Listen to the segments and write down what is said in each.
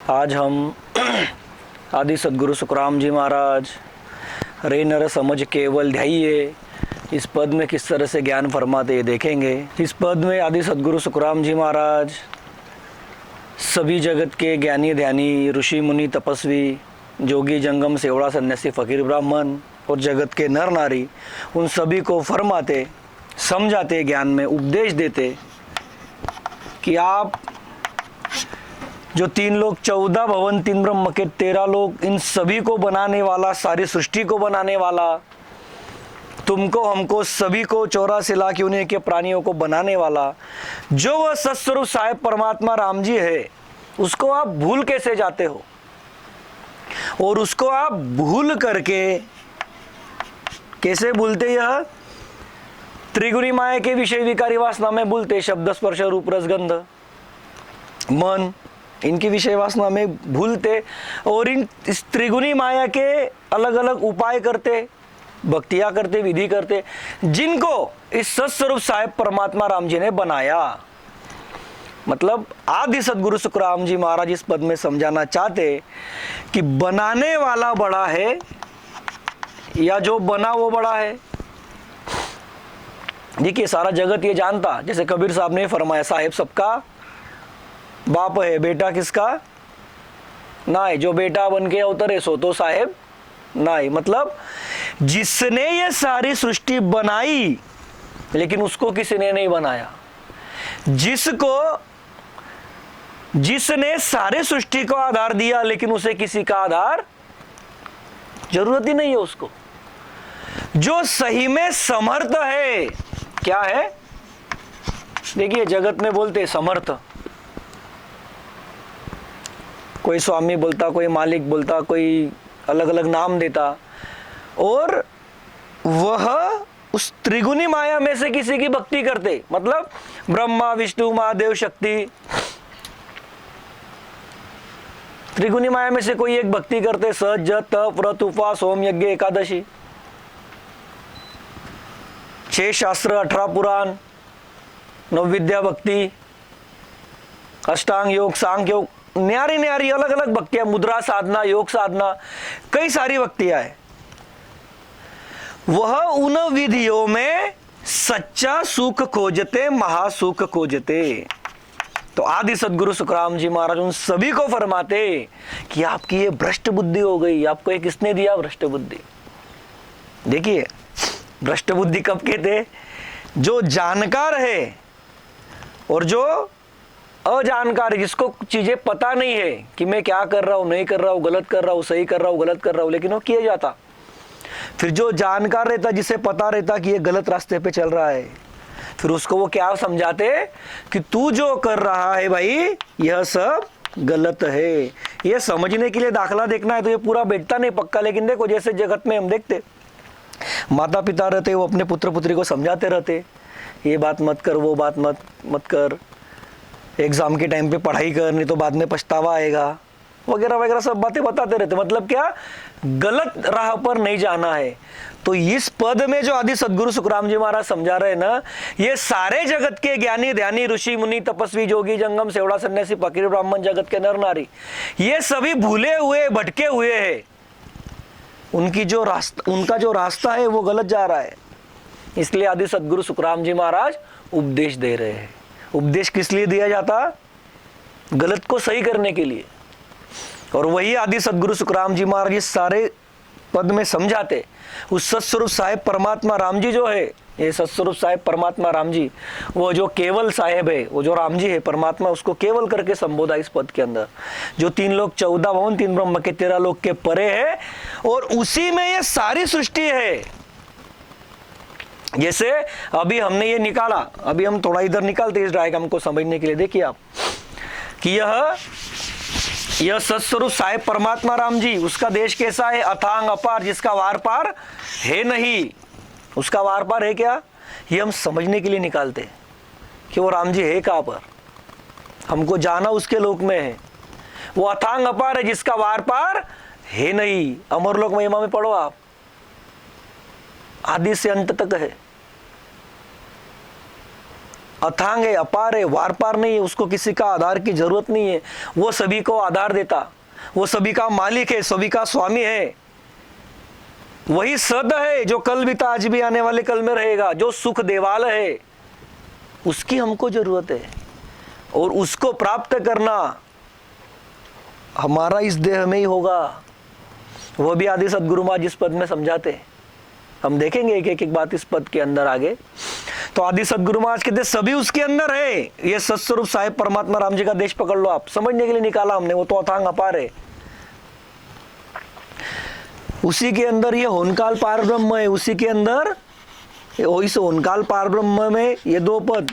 आज हम आदि सद्गुरु सुखराम जी महाराज रे नर समझ केवल ध्याइये इस पद में किस तरह से ज्ञान फरमाते ये देखेंगे। इस पद में आदि सद्गुरु सुखराम जी महाराज सभी जगत के ज्ञानी ध्यानी ऋषि मुनि तपस्वी जोगी जंगम सेवड़ा सन्यासी फकीर ब्राह्मण और जगत के नर नारी उन सभी को फरमाते, समझाते, ज्ञान में उपदेश देते कि आप जो 3 लोक 14 भवन 3 ब्रह्म के 13 लोक इन सभी को बनाने वाला, सारी सृष्टि को बनाने वाला, तुमको हमको सभी को 84 लाख योनि के प्राणियों को बनाने वाला जो वह सत्स्वरूप साहेब परमात्मा राम जी है, उसको आप भूल कैसे जाते हो? और उसको आप भूल करके कैसे भूलते? यह त्रिगुणी माया के विषय विकारी वासना में भूलते, शब्द स्पर्श रूप रस गंध मन, इनकी विषय वासना में भूलते और इन इस त्रिगुणी माया के अलग अलग उपाय करते, भक्तियां करते, विधि करते, जिनको इस सत्स्वरूप साहेब परमात्मा राम जी ने बनाया। मतलब आदि सद्गुरु सुखराम जी महाराज इस पद में समझाना चाहते कि बनाने वाला बड़ा है या जो बना वो बड़ा है। देखिए सारा जगत ये जानता, जैसे कबीर साहब ने फरमाया, साहेब सबका बाप है, बेटा किसका ना है, जो बेटा बन के उतरे सो तो साहेब ना है। मतलब जिसने ये सारी सृष्टि बनाई लेकिन उसको किसी ने नहीं बनाया, जिसने सारे सृष्टि को आधार दिया लेकिन उसे किसी का आधार जरूरत ही नहीं है उसको। जो सही में समर्थ है, क्या है? देखिए जगत में बोलते समर्थ, कोई स्वामी बोलता, कोई मालिक बोलता, कोई अलग अलग नाम देता, और वह उस त्रिगुणी माया में से किसी की भक्ति करते। मतलब ब्रह्मा विष्णु महादेव शक्ति, त्रिगुणी माया में से कोई एक भक्ति करते, सच जप तप व्रत उपवास होम यज्ञ एकादशी, 6 शास्त्र 18 पुराण, नवविद्या भक्ति, अष्टांग योग, सांख्य योग, न्यारी न्यारी अलग अलग भक्तियां, मुद्रा साधना, योग साधना, कई सारी भक्तियां है। वह उन विधियों में सच्चा सुख खोजते, महासुख खोजते। तो आदि सद्गुरु सुखराम जी महाराज उन सभी को फरमाते कि आपकी ये भ्रष्ट बुद्धि हो गई। आपको ये किसने दिया भ्रष्ट बुद्धि? देखिए भ्रष्ट बुद्धि कब कहते? जो जानकार है और जो अजानकार है, जिसको चीजें पता नहीं है कि मैं क्या कर रहा हूं, नहीं कर रहा हूं, गलत कर रहा हूं, सही कर रहा हूं, गलत कर रहा हूं, लेकिन वो किए जाता। फिर जो जानकार रहता, जिसे पता रहता कि ये गलत रास्ते पे चल रहा है, फिर उसको वो क्या समझाते कि तू जो कर रहा है भाई यह सब गलत है। ये समझने के लिए दाखला देखना है तो ये पूरा बैठता नहीं पक्का, लेकिन देखो जैसे जगत में हम देखते माता पिता रहते, वो अपने पुत्र पुत्री को समझाते रहते, ये बात मत कर, वो बात मत कर, एग्जाम के टाइम पे पढ़ाई कर, नहीं तो बाद में पछतावा आएगा, वगैरह वगैरह सब बातें बताते रहते। मतलब क्या? गलत राह पर नहीं जाना है। तो इस पद में जो आदि सद्गुरु सुखराम जी महाराज समझा रहे हैं ना, ये सारे जगत के ज्ञानी ध्यानी ऋषि मुनि तपस्वी जोगी जंगम सेवड़ा सन्यासी फकीर ब्राह्मण जगत के नर नारी, ये सभी भूले हुए भटके हुए हैं। उनका जो रास्ता है वो गलत जा रहा है। इसलिए आदि सद्गुरु सुखराम जी महाराज उपदेश दे रहे हैं। उपदेश किस लिए दिया जाता? गलत को सही करने के लिए। और वही आदि सद्गुरु सुखराम जी महाराज इस सारे पद में समझाते। उस सत्स्वरूप साहेब परमात्मा राम जी जो है, ये सत्स्वरूप साहेब परमात्मा राम जी, वो जो केवल साहेब है, वो जो राम जी है परमात्मा, उसको केवल करके संबोधा इस पद के अंदर। जो 3 लोक 14 भवन 3 ब्रह्म के 13 लोक के परे है, और उसी में ये सारी सृष्टि है। जैसे अभी हमने ये निकाला, अभी हम थोड़ा इधर निकालते इस डायग्राम को समझने के लिए। देखिए आप कि यह सत्स्वरूप साहेब परमात्मा राम जी, उसका देश कैसा है? अथांग अपार, जिसका वार पार है नहीं। उसका वार पार है क्या? ये हम समझने के लिए निकालते कि वो राम जी है कहां पर, हमको जाना उसके लोक में है। वो अथांग अपार है जिसका वार पार है नहीं। अमरलोक महिमा में पढ़ो आप, आदि से अंत तक है। अथांग है, अपार है, वार पार नहीं है, उसको किसी का आधार की जरूरत नहीं है, वो सभी को आधार देता, वो सभी का मालिक है, सभी का स्वामी है। वही सद है जो कल भी था, आज भी आने वाले कल में रहेगा, जो सुख देवाल है, उसकी हमको जरूरत है। और उसको प्राप्त करना हमारा इस देह में ही होगा। वो भी आदि सदगुरु महाराज इस पद में समझाते हैं, हम देखेंगे एक एक बात इस पद के अंदर आगे। तो आदि सदगुरु महाराज कहते सभी उसके अंदर है। ये सत्स्वरूप साहेब परमात्मा राम जी का देश पकड़ लो, आप समझने के लिए निकाला हमने, वो तो अथांग अपार है। उसी के अंदर ये होनकाल पार ब्रह्म है, उसी के अंदर इस होनकाल पार ब्रह्म में ये दो पद,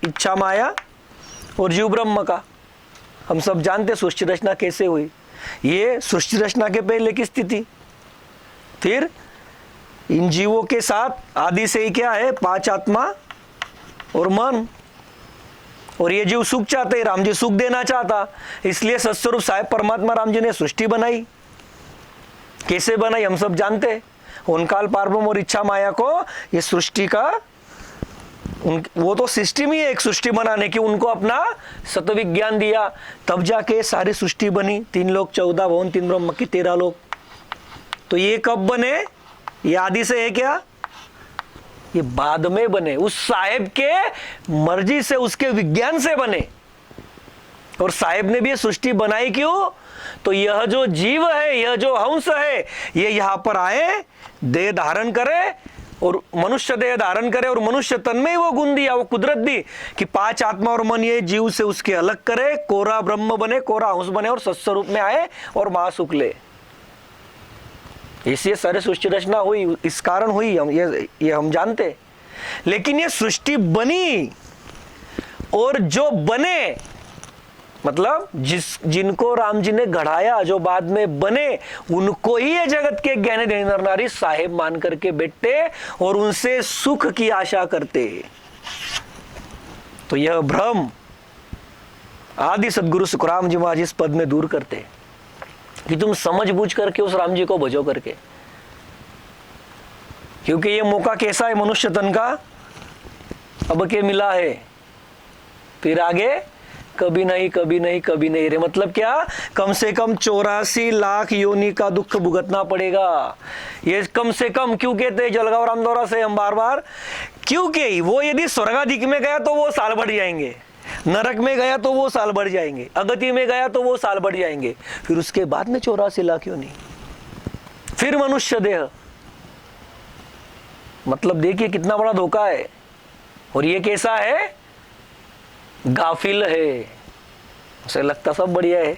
इच्छा माया और जीव ब्रह्म का, हम सब जानते सृष्टि रचना कैसे हुई। ये सृष्टि रचना के पहले की स्थिति, फिर इन जीवों के साथ आदि से ही क्या है, 5 आत्मा और मन। और ये जीव सुख चाहते, राम जी सुख देना चाहता, इसलिए सत्स्वरूप साहेब परमात्मा राम जी ने सृष्टि बनाई। कैसे बनाई हम सब जानते, होनकाल पारब्रह्म और इच्छा माया को ये सृष्टि का वो तो सिस्टम ही है एक सृष्टि बनाने की, उनको अपना सत्विज्ञान दिया, तब जाके सारी सृष्टि बनी। 3 लोक 14 भवन 3 ब्रह्म की 13 लोक। तो ये कब बने, ये आदि से है क्या, ये बाद में बने, उस साहेब के मर्जी से, उसके विज्ञान से बने। और साहेब ने भी ये सृष्टि बनाई क्यों, तो यह जो जीव है, यह जो हंस है, ये यहां पर आए, देह धारण करे और मनुष्य देह धारण करे, और मनुष्य तन में ही वो गुण दिया, वो कुदरत दी कि 5 आत्मा और मन ये जीव से उसके अलग करे, कोरा ब्रह्म बने, कोरा हंस बने और सत्स्वरूप में आए और महासुख ले। इसलिए सारी सृष्टि रचना हुई, इस कारण हुई, हम ये हम जानते। लेकिन ये सृष्टि बनी, और जो बने मतलब जिनको राम जी ने गढ़ाया, जो बाद में बने, उनको ही ये जगत के ज्ञानी नर नारी साहेब मान करके बैठते और उनसे सुख की आशा करते। तो यह भ्रम आदि सदगुरु सुखराम जी महाराज इस पद में दूर करते कि तुम समझ बूझ करके उस राम जी को भजो करके। क्योंकि ये मौका कैसा है मनुष्य तन का, अब के मिला है, फिर आगे कभी नहीं कभी नहीं कभी नहीं रे। मतलब क्या, कम से कम 84 लाख योनि का दुख भुगतना पड़ेगा। ये कम से कम क्यों कहते हैं जलगांव रामदौरा से हम बार बार, क्योंकि वो यदि स्वर्गाधिक में गया तो वो साल बढ़ जाएंगे, नरक में गया तो वो साल बढ़ जाएंगे, अगति में गया तो वो साल बढ़ जाएंगे, फिर उसके बाद में 84 लाख योनि, फिर मनुष्य देह। मतलब देखिए कितना बड़ा धोखा है। और ये कैसा है, गाफिल है, उसे लगता सब बढ़िया है,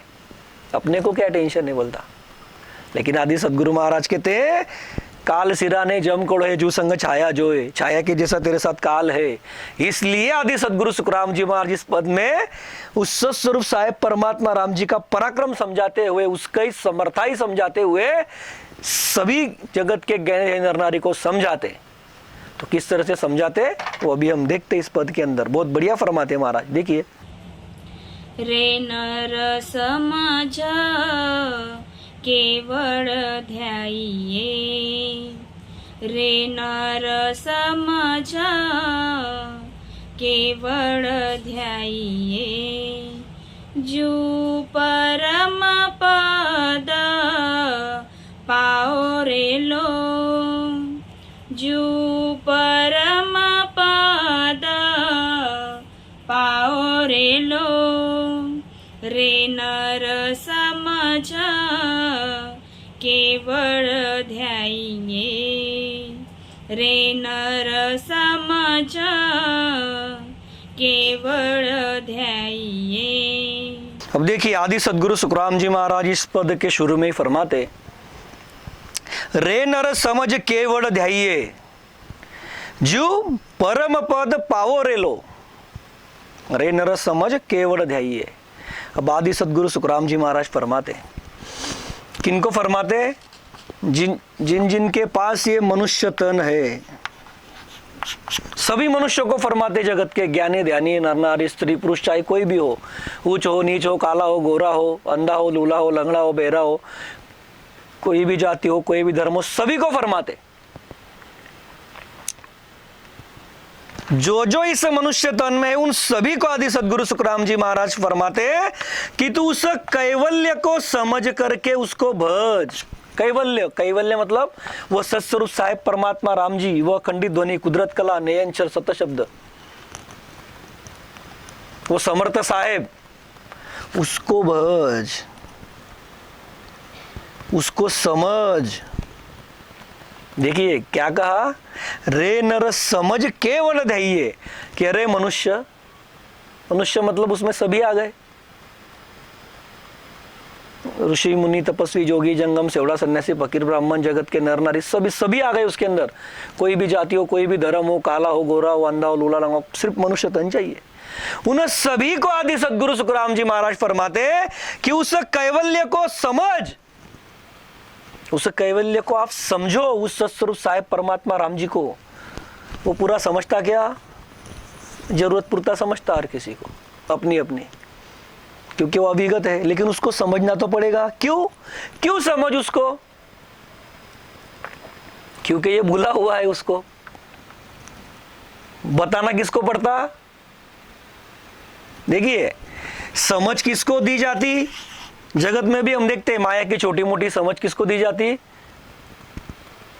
अपने को क्या टेंशन है बोलता। लेकिन आदि सदगुरु महाराज कहते हैं, काल सिरा ने जम कोड़ है जू संग छाया जो है, छाया के जैसा तेरे साथ काल है। इसलिए आदि सदगुरु सुखराम जी महाराज इस पद में उस सत्स्वरूप साहेब परमात्मा राम जी का पराक्रम समझाते हुए, उसका ही समर्थाई समझाते हुए सभी जगत के ज्ञानी नर नारी को समझाते। तो किस तरह से समझाते वो अभी हम देखते इस पद के अंदर, बहुत बढ़िया फरमाते महाराज। देखिए, रे नर समझ केवल ध्याइए, रे नर समझ केवल ध्याइए, जो परम पद पाओ रे लो, जो परम पद पाओ रे लो, रे नर समझ केवल ध्याइए, रे नर समझ केवल ध्याइए। अब देखिए आदि सदगुरु सुखराम जी महाराज इस पद के शुरू में ही फरमाते, रे नर समझ केवल ध्याइए, जो परम पद पावो रे लो, रे नर समझ केवल ध्याइए। अब आदि सदगुरु सुखराम जी महाराज फरमाते, किनको फरमाते, जिन जिनके पास ये मनुष्य तन है, सभी मनुष्यों को फरमाते, जगत के ज्ञानी ध्यानी नर नारी स्त्री पुरुष चाहे कोई भी हो, ऊंच हो नीच हो, काला हो गोरा हो, अंधा हो लूला हो, लंगड़ा हो बहरा हो, कोई भी जाति हो कोई भी धर्म हो, सभी को फरमाते। जो जो इस मनुष्य तन में है उन सभी को आदि सदगुरु सुखराम जी महाराज फरमाते कि तू उस कैवल्य को समझ करके उसको भज। कैवल्य, कैवल्य मतलब वो सत्स्वरूप साहेब परमात्मा राम जी, वो अखंडित ध्वनि, कुदरत कला, नयनचर, सत शब्द, वो समर्थ साहेब, उसको भज, उसको समझ। देखिए क्या कहा, रे नर समझ केवल ध्येय, कि अरे मनुष्य, मनुष्य मतलब उसमें सभी आ गए, ऋषि मुनि तपस्वी जोगी जंगम सेवड़ा सन्यासी फकीर ब्राह्मण जगत के नर नारी सभी आ गए उसके अंदर। कोई भी जाति हो, कोई भी धर्म हो, काला हो, गोरा हो, अंधा हो, लूला लंगा हो, सिर्फ मनुष्य तन चाहिए। उन सभी को आदि सदगुरु सुखराम जी महाराज फरमाते कि उस कैवल्य को समझ, उस कैवल्य को आप समझो, उस सत्स्वरूप साहेब परमात्मा राम जी को। वो पूरा समझता क्या, जरूरत पुरता समझता हर किसी को अपनी अपनी, क्योंकि वो अभिगत है, लेकिन उसको समझना तो पड़ेगा। क्यों, क्यों समझ उसको, क्योंकि ये भूला हुआ है, उसको बताना किसको पड़ता। देखिए समझ किसको दी जाती, जगत में भी हम देखते हैं माया की छोटी मोटी समझ किसको दी जाती,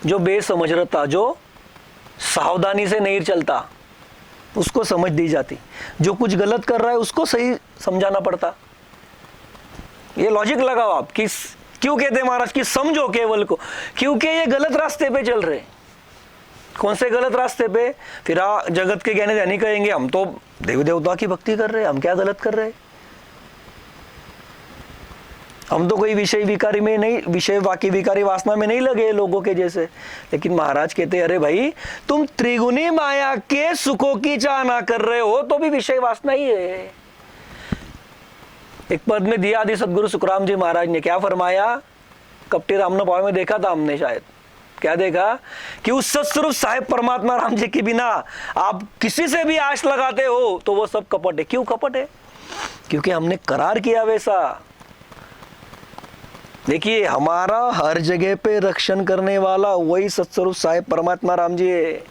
जो बेसमझ रहता, जो सावधानी से नहीं चलता, उसको समझ दी जाती। जो कुछ गलत कर रहा है उसको सही समझाना पड़ता। ये लॉजिक लगाओ आप कि क्यों कहते हैं महाराज कि समझो केवल को, क्योंकि ये गलत रास्ते पे चल रहे। कौन से गलत रास्ते पे, फिर जगत के ज्ञानी ध्यानी कहेंगे हम तो देवी देवता की भक्ति कर रहे हैं, हम क्या गलत कर रहे हैं, हम तो कोई विषय विकारी में नहीं, विषय वाकी विकारी वासना में नहीं लगे लोगों के जैसे। लेकिन महाराज कहते हैं अरे भाई तुम त्रिगुणी माया के सुखों की चाहना कर रहे हो तो भी विषय वासना ही है। एक पद में दिया आदि सदगुरु सुखराम जी महाराज ने, क्या फरमाया, कपटी रामना पाव में देखा था हमने, शायद क्या देखा कि उस सत्स्वरूप साहेब परमात्मा राम जी के बिना आप किसी से भी आश लगाते हो तो वो सब कपट है। क्यों कपट है, क्योंकि हमने करार किया वैसा। देखिए हमारा हर जगह पे रक्षण करने वाला वही सत्स्वरूप साहेब परमात्मा राम जी है।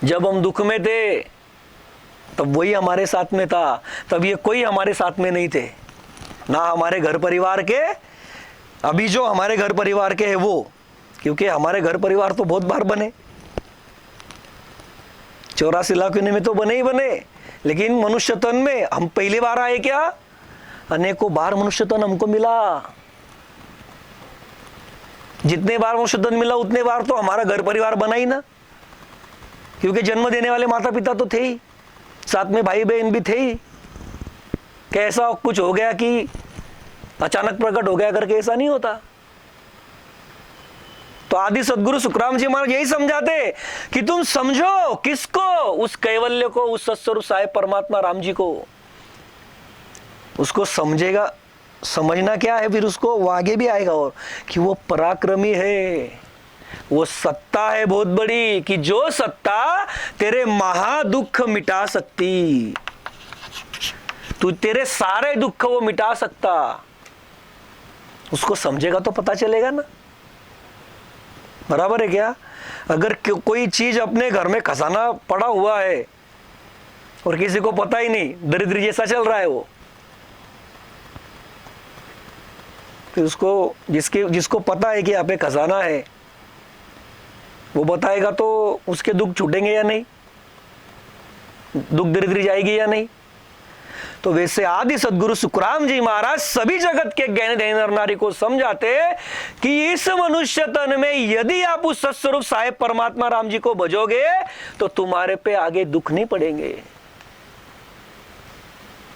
जब हम दुख में थे तब वही हमारे साथ में था, तब ये कोई हमारे साथ में नहीं थे, ना हमारे घर परिवार के, अभी जो हमारे घर परिवार के है वो, क्योंकि हमारे घर परिवार तो बहुत बार बने, 84 लाख में तो बने ही बने, लेकिन मनुष्य तन में हम पहली बार आए क्या, अनेकों बार मनुष्य तन हमको मिला। जितने बार मनुष्य तन मिला उतने बार तो हमारा घर परिवार बना ही ना, क्योंकि जन्म देने वाले माता पिता तो थे ही, साथ में भाई बहन भी थे ही। कैसा कुछ हो गया कि अचानक प्रकट हो गया करके ऐसा नहीं होता। तो आदि सदगुरु सुखराम जी महाराज यही समझाते कि तुम समझो किसको, उस कैवल्य को, उस सत्स्वरूप साहेब परमात्मा राम जी को। उसको समझेगा, समझना क्या है, फिर उसको वो आगे भी आएगा और कि वो पराक्रमी है, वो सत्ता है बहुत बड़ी, कि जो सत्ता तेरे महादुख मिटा सकती, तू तेरे सारे दुख वो मिटा सकता। उसको समझेगा तो पता चलेगा ना, बराबर है क्या। अगर कोई चीज अपने घर में खजाना पड़ा हुआ है और किसी को पता ही नहीं, दरिद्र जैसा चल रहा है वो, फिर उसको जिसको पता है कि यहाँ पे खजाना है वो बताएगा तो उसके दुख छूटेंगे या नहीं, दुख दरिद्री जाएगी या नहीं। तो वैसे आदि सदगुरु सुखराम जी महाराज सभी जगत के ज्ञानी ध्यानी नर नारी को समझाते कि इस मनुष्य तन में यदि आप उस सत्स्वरूप साहेब परमात्मा राम जी को भजोगे तो तुम्हारे पे आगे दुख नहीं पड़ेंगे।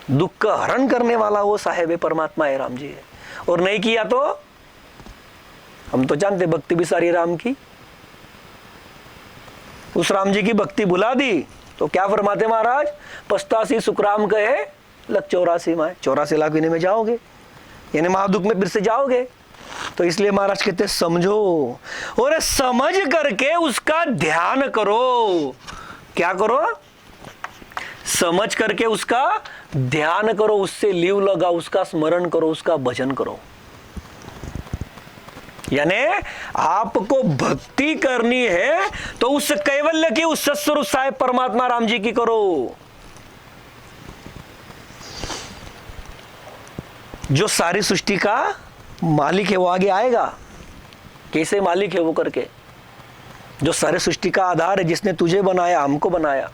दुख का हरण करने वाला वो साहेब परमात्मा है, राम जी है। और नहीं किया तो हम तो जानते भक्ति भी सारी राम की, उस राम जी की भक्ति भुला दी तो क्या फरमाते महाराज, पछतासी सुखराम कहे लग 84 में, 84 लाख में जाओगे, यानी महादुख में फिर से जाओगे। तो इसलिए महाराज कहते समझो और समझ करके उसका ध्यान करो। क्या करो, समझ करके उसका ध्यान करो, उससे लीव लगाओ, उसका स्मरण करो, उसका भजन करो। यानी आपको भक्ति करनी है तो उस कैवल्य की, उस सत्स्वरूप साहेब परमात्मा राम जी की करो। जो सारी सृष्टि का मालिक है वो आगे आएगा। कैसे मालिक है वो करके, जो सारी सृष्टि का आधार है, जिसने तुझे बनाया, हमको बनाया,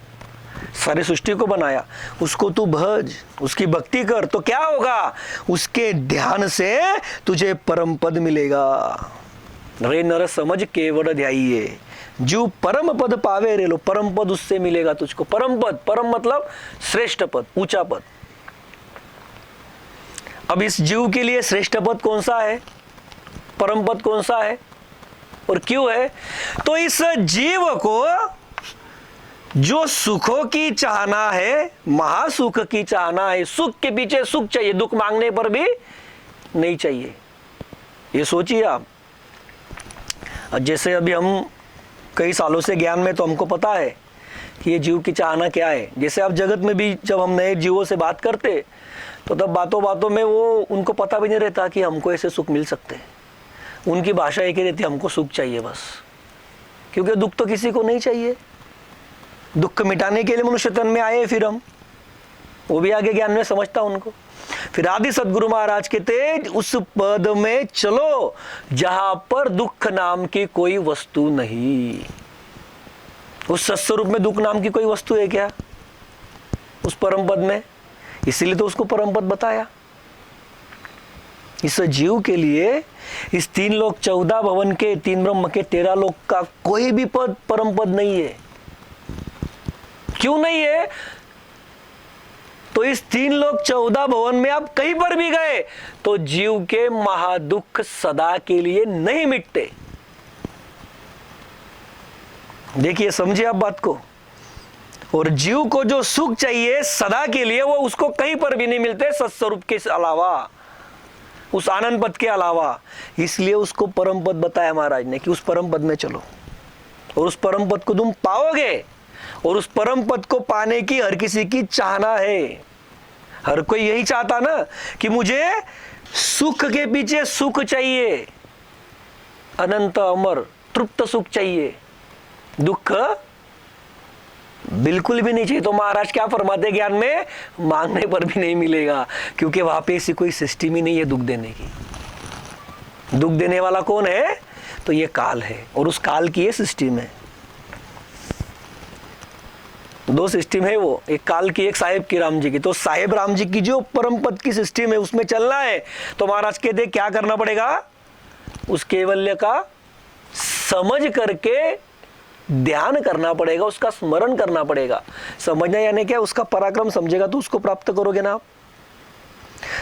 सारी सृष्टि को बनाया, उसको तू भज, उसकी भक्ति कर, तो क्या होगा, उसके ध्यान से तुझे परम पद मिलेगा। रे नर समझ केवल ध्याइये, जो परम पद पावे रे लो, परम पद उससे मिलेगा तुझको। परम पद, परम मतलब श्रेष्ठ पद, ऊंचा पद। अब इस जीव के लिए श्रेष्ठ पद कौन सा है, परम पद कौन सा है और क्यों है? तो इस जीव को जो सुखों की चाहना है, महासुख की चाहना है, सुख के पीछे सुख चाहिए, दुख मांगने पर भी नहीं चाहिए। ये सोचिए आप, जैसे अभी हम कई सालों से ज्ञान में, तो हमको पता है कि ये जीव की चाहना क्या है। जैसे आप जगत में भी जब हम नए जीवों से बात करते तो तब बातों बातों में वो उनको पता भी नहीं रहता कि हमको ऐसे सुख मिल सकते हैं। उनकी भाषा एक ही रहती है, हमको सुख चाहिए बस, क्योंकि दुख तो किसी को नहीं चाहिए। दुख मिटाने के लिए मनुष्य तन में आए, फिर हम वो भी आगे ज्ञान में समझता उनको। फिर आदि सदगुरु महाराज कहते उस पद में चलो जहां पर दुख नाम की कोई वस्तु नहीं। उस सत्स्वरूप में दुख नाम की कोई वस्तु है क्या उस परम पद में? इसीलिए तो उसको परम पद बताया। इस जीव के लिए इस 3 लोक 14 भवन के, 3 ब्रह्म के 13 लोक का कोई भी पद परम पद नहीं है। क्यों नहीं है? तो इस 3 लोक 14 भवन में आप कहीं पर भी गए तो जीव के महादुख सदा के लिए नहीं मिटते। देखिए, समझिए आप बात को। और जीव को जो सुख चाहिए सदा के लिए, वो उसको कहीं पर भी नहीं मिलते सत्स्वरूप के अलावा, उस आनंद पद के अलावा। इसलिए उसको परम पद बताया महाराज ने कि उस परम पद में चलो और उस परम पद को तुम पाओगे। और उस परम पद को पाने की हर किसी की चाहना है। हर कोई यही चाहता ना कि मुझे सुख के पीछे सुख चाहिए, अनंत अमर तृप्त सुख चाहिए, दुख बिल्कुल भी नहीं चाहिए। तो महाराज क्या फरमाते ज्ञान में, मांगने पर भी नहीं मिलेगा, क्योंकि वहां पे ऐसी कोई सिस्टम ही नहीं है दुख देने की। दुख देने वाला कौन है? तो ये काल है, और उस काल की ये सिस्टम है। 2 सिस्टम है वो, एक काल की, एक साहेब की, राम जी की। तो साहेब राम जी की जो परम पद की सिस्टम है उसमें चलना है तो महाराज कहते क्या करना पड़ेगा? उस केवल्य का समझ करके ध्यान करना पड़ेगा, उसका स्मरण करना पड़ेगा। समझना यानी क्या? उसका पराक्रम समझेगा तो उसको प्राप्त करोगे ना आप।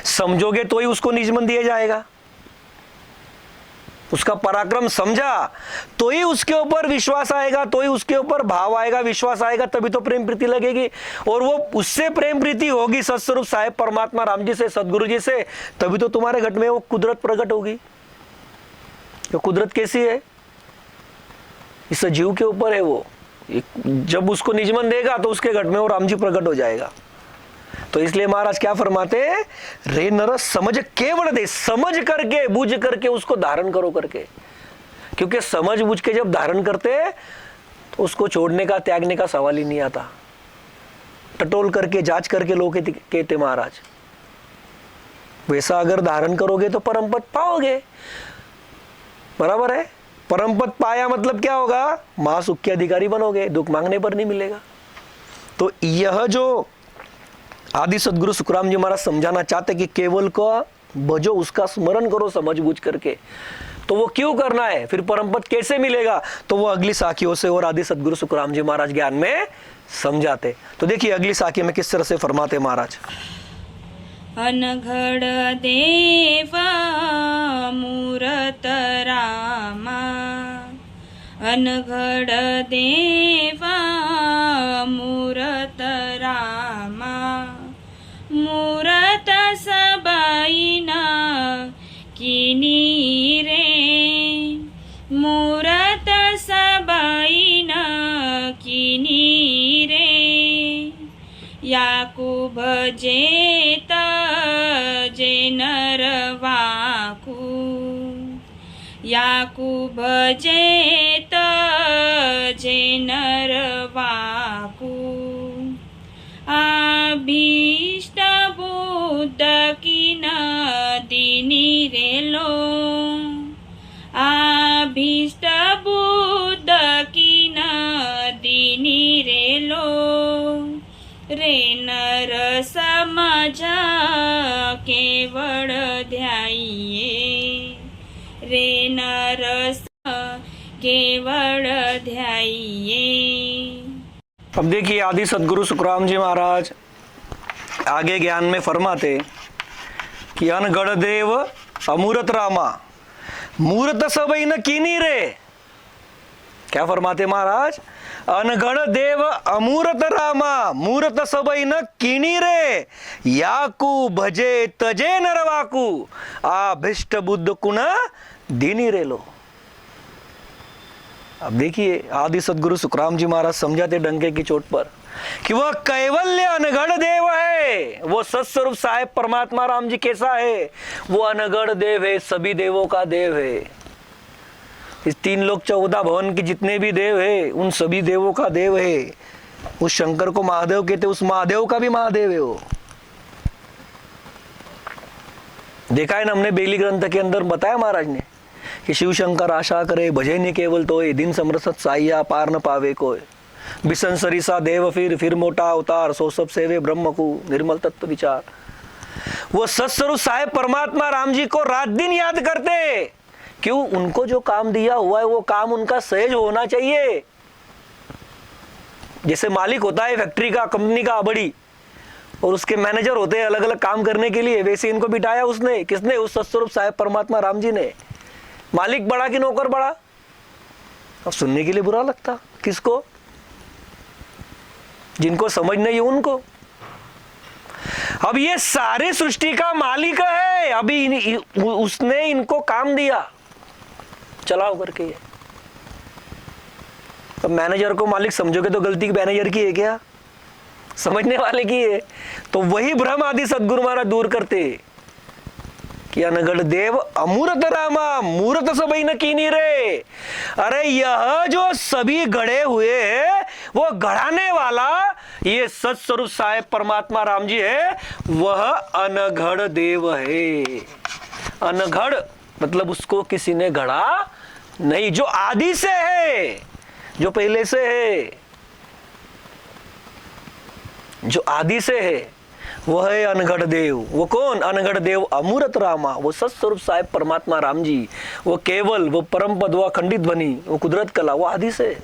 समझोगे तो ही उसको निजमन दिया जाएगा। उसका पराक्रम समझा तो ही उसके ऊपर विश्वास आएगा, तो ही उसके ऊपर भाव आएगा, विश्वास आएगा, तभी तो प्रेम प्रीति लगेगी। और वो उससे प्रेम प्रीति होगी सत्स्वरूप साहेब परमात्मा राम जी से, सदगुरु जी से, तभी तो तुम्हारे घट में वो कुदरत प्रकट होगी। तो कुदरत कैसी है? इस जीव के ऊपर है वो। जब उसको निजमन देगा तो उसके घट में वो राम जी प्रकट हो जाएगा। तो इसलिए महाराज क्या फरमाते, रे नर समझ केवल दे, समझ करके बूझ करके उसको धारण करो करके। क्योंकि समझ बूझ के जब धारण करते तो उसको छोड़ने का, त्यागने का सवाल ही नहीं आता। टटोल करके, जांच करके लोग कहते महाराज, वैसा अगर धारण करोगे तो परम पद पाओगे। बराबर है? परम पद पाया मतलब क्या होगा? महासुख के अधिकारी बनोगे, दुख मांगने पर नहीं मिलेगा। तो यह जो आदि सदगुरु सुखराम जी महाराज समझाना चाहते कि केवल को भजो, उसका स्मरण करो समझ बूझ करके। तो वो क्यों करना है, फिर परम पद कैसे मिलेगा? तो वो अगली साखियों से और आदि सदगुरु सुखराम जी महाराज ज्ञान में समझाते। तो देखिए अगली साखी में किस तरह से फरमाते महाराज। अनघड़ देवा मूरत रामा, अनघड़ देवा मूरत रामा, मूरत सबैना किनी रे, मूरत सबैना किनी रे, याकूब जेत जे नरवाकू, या भजेत जे नरवाकू अभीष्ट बुद्ध की नदिनी रेलो अभीष्ट बुद्ध की नदिनी रेलो रे नर समझ केवल ध्याइए रे नर केवल ध्याइए। अब देखिए आदि सदगुरु सुखराम जी महाराज आगे ज्ञान में फरमाते कि अनगढ़ देव अमूरत रामा मूर्त सबई न कीनी रे। क्या फरमाते महाराज? अनगढ़ देव अमूरत रामा मूर्त सबई न कीनी रे याकू भजे तजे नरवाकू आभिष्ट बुद्ध कुण दीनी रे लो। अब देखिए आदि सदगुरु सुखराम जी महाराज समझाते डंके की चोट पर कि वह कैवल्य अनगढ़ देव है। वो सत्स्वरूप साहेब परमात्मा राम जी कैसा है? वो अनगढ़ देव है, सभी देवों का देव है। इस 3 लोक 14 भवन के जितने भी देव है उन सभी देवों का देव है। उस शंकर को महादेव कहते, उस महादेव का भी महादेव है वो। देखा है ना हमने बेली ग्रंथ के अंदर बताया महाराज ने कि शिव शंकर आशा करे भजे ने केवल तोय दिन समरसत साइया पार न पावे कोय बिसंसरी सा देव फिर मोटा अवतार सो सब सेवे ब्रह्म को निर्मल तत्व विचार। वो सत्स्वरूप साहेब परमात्मा राम जी को रात दिन याद करते। क्यों? उनको जो काम दिया हुआ है वो काम उनका सहज होना चाहिए। जैसे मालिक होता है फैक्ट्री का, कंपनी का बड़ी, और उसके मैनेजर होते हैं अलग अलग काम करने के लिए, वैसे इनको बिठाया उसने, किसने? उस सत्स्वरूप साहेब परमात्मा राम जी ने। मालिक बड़ा कि नौकर बड़ा? अब सुनने के लिए बुरा लगता किसको? जिनको समझ नहीं है उनको। अब ये सारे सृष्टि का मालिक है, अभी उसने इनको काम दिया चलाओ करके। ये अब मैनेजर को मालिक समझोगे तो गलती मैनेजर की है क्या? समझने वाले की है। तो वही भ्रम आदि सदगुरु महाराज दूर करते कि अनगढ़ देव अमूर्त रामा मूर्त सबई न कीनी रे। अरे यह जो सभी गढ़े हुए हैं वो गढ़ाने वाला ये सत्स्वरूप साहेब परमात्मा राम जी है, वह अनगढ़ देव है। अनगढ़ मतलब उसको किसी ने गढ़ा नहीं, जो आदि से है, जो पहले से है, जो आदि से है वह है अनगढ़ देव। वो कौन? अनगढ़ देव अमूर्त रामा, वो सत्स्वरूप साहेब परमात्मा राम जी, वो केवल, वो परम पद, वो अखंडित ध्वनि, वो कुदरत कला, वो आदि से।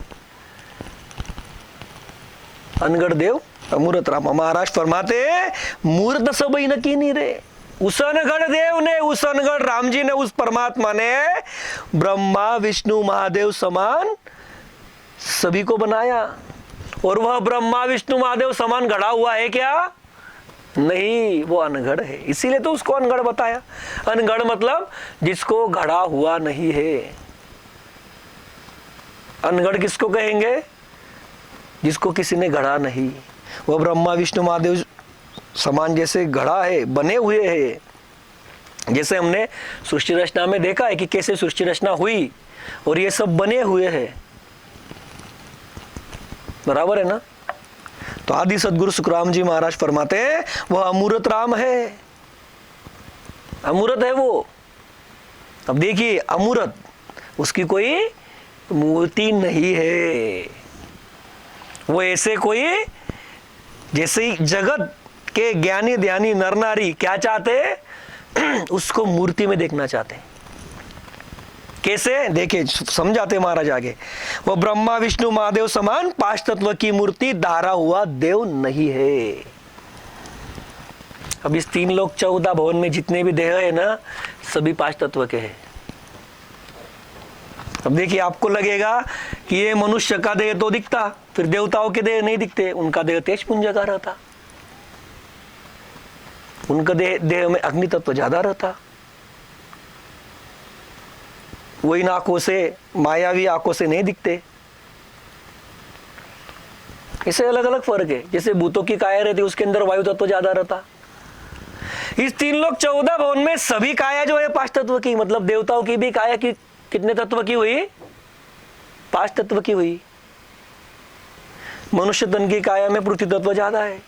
अनगढ़ देव अमूर्त रामा। महाराज फरमाते मूर्त सबई न कीनी रे। उस अनगढ़ देव ने, उस अनगढ़ राम जी ने, उस परमात्मा ने ब्रह्मा विष्णु महादेव समान सभी को बनाया। और वह ब्रह्मा विष्णु महादेव समान गढ़ा हुआ है क्या? नहीं, वो अनगढ़ है। इसीलिए तो उसको अनगढ़ बताया। अनगढ़ मतलब जिसको गढ़ा हुआ नहीं है। अनगढ़ किसको कहेंगे? जिसको किसी ने गढ़ा नहीं। वह ब्रह्मा विष्णु महादेव समान जैसे गढ़ा है, बने हुए है। जैसे हमने सृष्टि रचना में देखा है कि कैसे सृष्टि रचना हुई और ये सब बने हुए हैं, बराबर है ना? तो आदि सदगुरु सुखराम जी महाराज फरमाते हैं वह अमूर्त राम है। अमूर्त है वो। अब देखिए अमूर्त, उसकी कोई मूर्ति नहीं है। वो ऐसे कोई, जैसे जगत के ज्ञानी ध्यानी नर नारी क्या चाहते? उसको मूर्ति में देखना चाहते। कैसे? देखिए समझाते महाराज आगे। वो ब्रह्मा विष्णु महादेव समान 5 तत्व की मूर्ति धारा हुआ देव नहीं है। अब इस 3 लोक 14 भवन में जितने भी देह है ना, सभी 5 तत्व के हैं। अब देखिए आपको लगेगा कि ये मनुष्य का देह तो दिखता, फिर देवताओं के देह नहीं दिखते। उनका देह तेज पुंज का रहता, उनका देह में अग्नि तत्व ज्यादा रहता। वो इन आंखों से, मायावी आंखों से नहीं दिखते। इसे अलग अलग फर्क है। जैसे भूतों की काया रहती, उसके अंदर वायु तत्व ज्यादा रहता। इस 3 लोक 14 भवन में सभी काया जो है 5 तत्व की, मतलब देवताओं की भी काया की कितने तत्व की हुई? 5 तत्व की हुई। मनुष्य तन की काया में पृथ्वी तत्व ज्यादा है।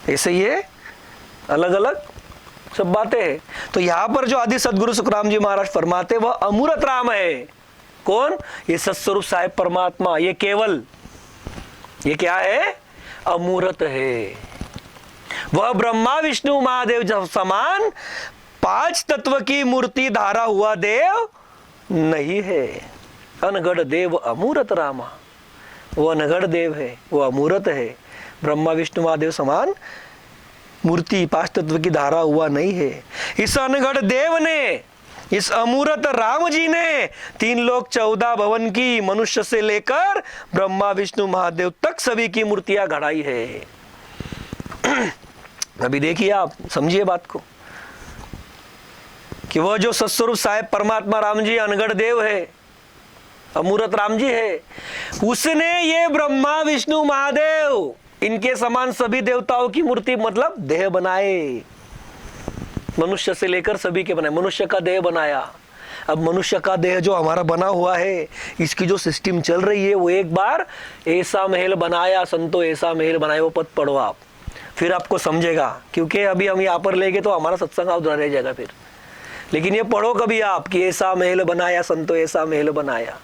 ऐसे ये अलग अलग सब बातें हैं। तो यहां पर जो आदि सदगुरु सुखराम जी महाराज फरमाते वह अमूर्त राम है। कौन? ये सत्स्वरूप साहेब परमात्मा। ये केवल, ये क्या है? अमूर्त है। वह ब्रह्मा विष्णु महादेव जब समान 5 तत्व की मूर्ति धारा हुआ देव नहीं है। अनगढ़ देव अमूर्त रामा। वो अनगढ़ देव है, वो अमूर्त है। ब्रह्मा विष्णु महादेव समान मूर्ति 5 तत्व की धारा हुआ नहीं है। इस अनगढ़ देव ने, इस अमूर्त राम जी ने 3 लोक 14 भवन की मनुष्य से लेकर ब्रह्मा विष्णु महादेव तक सभी की मूर्तियां गढ़ाई है। अभी देखिए, आप समझिए बात को कि वह जो सत्स्वरूप साहेब परमात्मा राम जी अनगढ़ देव है, अमूर्त राम जी है, उसने ये ब्रह्मा विष्णु महादेव इनके समान सभी देवताओं की मूर्ति मतलब देह बनाए। मनुष्य से लेकर सभी के बनाए। मनुष्य का देह बनाया। अब मनुष्य का देह जो हमारा बना हुआ है, इसकी जो सिस्टम चल रही है, वो एक बार ऐसा महल बनाया संतो, ऐसा महल बनाया। वो पद पढ़ो आप, फिर आपको समझेगा। क्योंकि अभी हम यहाँ पर लेंगे तो हमारा सत्संग अधूरा रह जाएगा फिर। लेकिन ये पढ़ो कभी आप कि ऐसा महल बनाया संतो, ऐसा महल बनाया,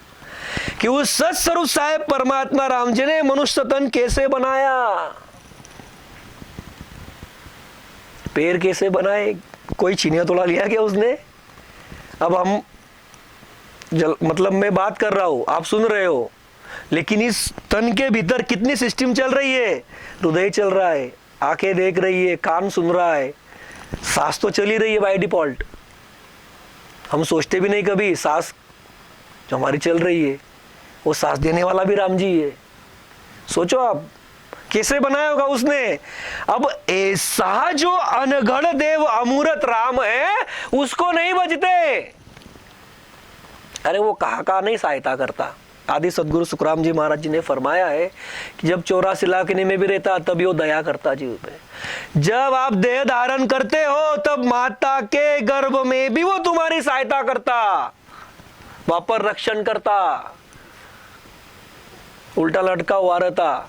कि उस सत्स्वरूप साहेब परमात्मा राम जी ने मनुष्य तन कैसे बनाया, पैर कैसे बनाए, कोई छीनिया तोड़ा लिया क्या उसने? अब हम मतलब मैं बात कर रहा हूं, आप सुन रहे हो, लेकिन इस तन के भीतर कितनी सिस्टम चल रही है? हृदय चल रहा है, आंखें देख रही है, कान सुन रहा है, सांस तो चली रही है बाय डिफॉल्ट। हम सोचते भी नहीं कभी, सांस जो हमारी चल रही है, वो सांस देने वाला भी राम जी है। सोचो आप कैसे बनाया होगा उसने। अब ऐसा जो अनगढ़ देव अमूर्त राम है, उसको नहीं बचते। अरे वो कहा नहीं सहायता करता। आदि सदगुरु सुखराम जी महाराज जी ने फरमाया है कि जब 84 लाख में भी रहता तब वो दया करता जीव पे। जब आप देह धारण करते हो तब माता के गर्भ में भी वो तुम्हारी सहायता करता, वहां पर रक्षण करता। उल्टा लटका हुआ रहता,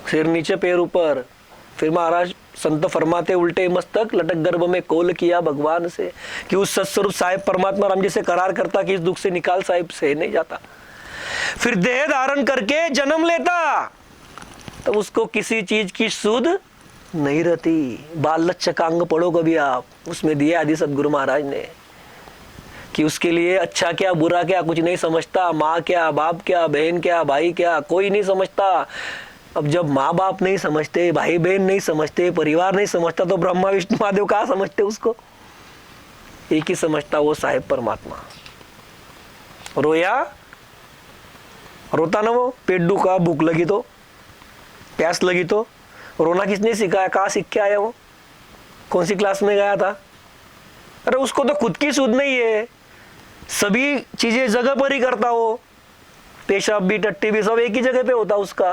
सिर नीचे पैर ऊपर। फिर महाराज संत फरमाते उल्टे मस्तक लटक गर्भ में कोल किया भगवान से, कि उस सत्स्वरूप साहिब परमात्मा राम जी से करार करता कि इस दुख से निकाल साहिब से नहीं जाता। फिर देह धारण करके जन्म लेता, तो उसको किसी चीज की सुध नहीं रहती। बाल लच्चकांग पढ़ो कभी आप, उसमें दिए आदि सदगुरु महाराज ने कि उसके लिए अच्छा क्या बुरा क्या कुछ नहीं समझता। माँ क्या, बाप क्या, बहन क्या, भाई क्या, कोई नहीं समझता। अब जब माँ बाप नहीं समझते, भाई बहन नहीं समझते, परिवार नहीं समझता, तो ब्रह्मा विष्णु महादेव कहाँ समझते उसको? एक ही समझता, वो साहेब परमात्मा। रोया, रोता ना वो, पेट दुखा, भूख लगी तो, प्यास लगी तो रोना किसने सिखाया? कहाँ सीख के आया वो? कौन सी क्लास में गया था? अरे उसको तो खुद की सुध नहीं है, सभी चीजें जगह पर ही करता वो। पेशाब भी टट्टी भी सब एक ही जगह पे होता उसका।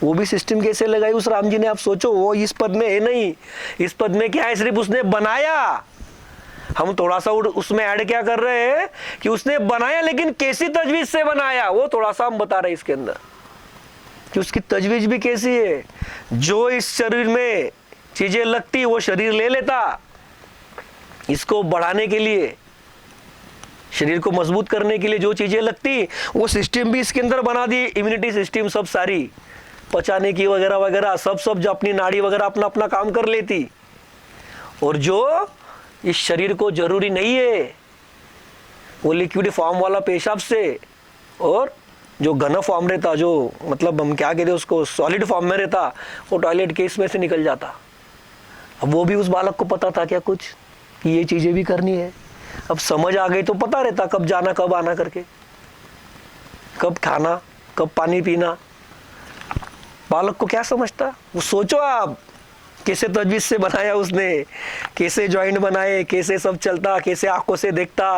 वो भी सिस्टम कैसे लगाई उस राम जी ने? आप सोचो, वो इस पद में है नहीं। इस पद में क्या है? सिर्फ उसने बनाया। हम थोड़ा सा उसमें ऐड क्या कर रहे हैं कि उसने बनाया, लेकिन कैसी तजवीज से बनाया वो थोड़ा सा हम बता रहे हैं इसके अंदर, कि उसकी तजवीज भी कैसी है। जो इस शरीर में चीजें लगती वो शरीर ले लेता, इसको बढ़ाने के लिए, शरीर को मजबूत करने के लिए जो चीजें लगती वो सिस्टम भी इसके अंदर बना दी। इम्यूनिटी सिस्टम सब सारी, पचाने की वगैरह वगैरह सब जो अपनी नाड़ी वगैरह अपना अपना काम कर लेती। और जो इस शरीर को जरूरी नहीं है, वो लिक्विड फॉर्म वाला पेशाब से, और जो घन फॉर्म रहता, जो मतलब हम क्या कहते हैं उसको, सॉलिड फॉर्म में रहता, वो टॉयलेट के इसमें से निकल जाता। अब वो भी उस बालक को पता था क्या कुछ कि ये चीजें भी करनी है? अब समझ आ गई तो पता रहता कब जाना कब आना करके, कब खाना कब पानी पीना। बालक को क्या समझता? वो सोचो आप कैसे तजवीज से बनाया उसने, कैसे जॉइंट बनाए, कैसे सब चलता, कैसे आंखों से देखता,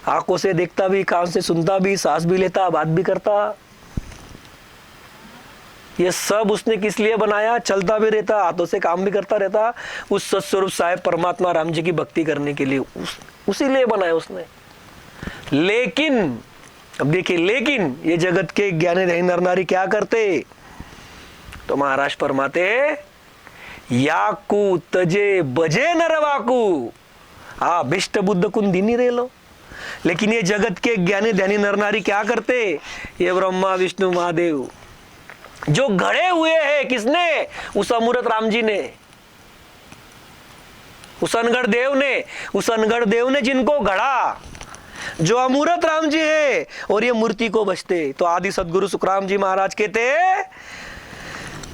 आंखों से देखता भी, कान से सुनता भी, सांस भी लेता, बात भी करता। ये सब उसने किस लिए बनाया? चलता भी रहता, हाथों से काम भी करता रहता, उस सत्स्वरूप साहेब परमात्मा राम जी की भक्ति करने के लिए, उसी लिए बनाया उसने। लेकिन अब देखिए, लेकिन ये जगत के ज्ञानी रही नर नारी क्या करते? तो महाराज फरमाते, याकू तजे बजे नरवाकू, हाँ बिष्ट बुद्ध कुन दीनी रे लो। लेकिन ये जगत के ज्ञानी ध्यानी नर नारी क्या करते? ये ब्रह्मा विष्णु महादेव जो घड़े हुए हैं, किसने? उस अमूर्त राम जी ने, उस अनगढ़ देव ने, उस अनगढ़ देव ने जिनको घड़ा, जो अमूर्त राम जी है, और ये मूर्ति को बचते। तो आदि सदगुरु सुखराम जी महाराज कहते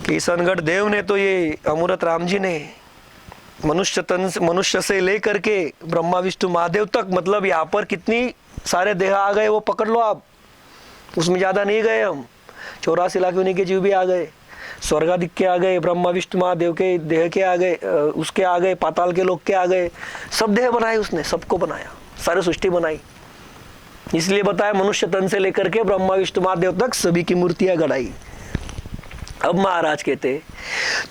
कि इस अनगढ़ देव ने, तो ये अमूर्त राम जी ने मनुष्य से लेकर के ब्रह्मा विष्णु महादेव तक, मतलब यहाँ पर कितनी सारे देह आ गए वो पकड़ लो आप, उसमें ज्यादा नहीं गए हम। 84 लाख योनि के जीव भी आ गए, स्वर्गादिक के आ गए, ब्रह्मा विष्णु महादेव के देह के आ गए, उसके आ गए, पाताल के लोक के आ गए, सब देह बनाए उसने, सबको बनाया, सारी सृष्टि बनाई। इसलिए बताया मनुष्य तन से लेकर के ब्रह्मा विष्णु महादेव तक सभी की मूर्तियां गढ़ाई। अब महाराज कहते,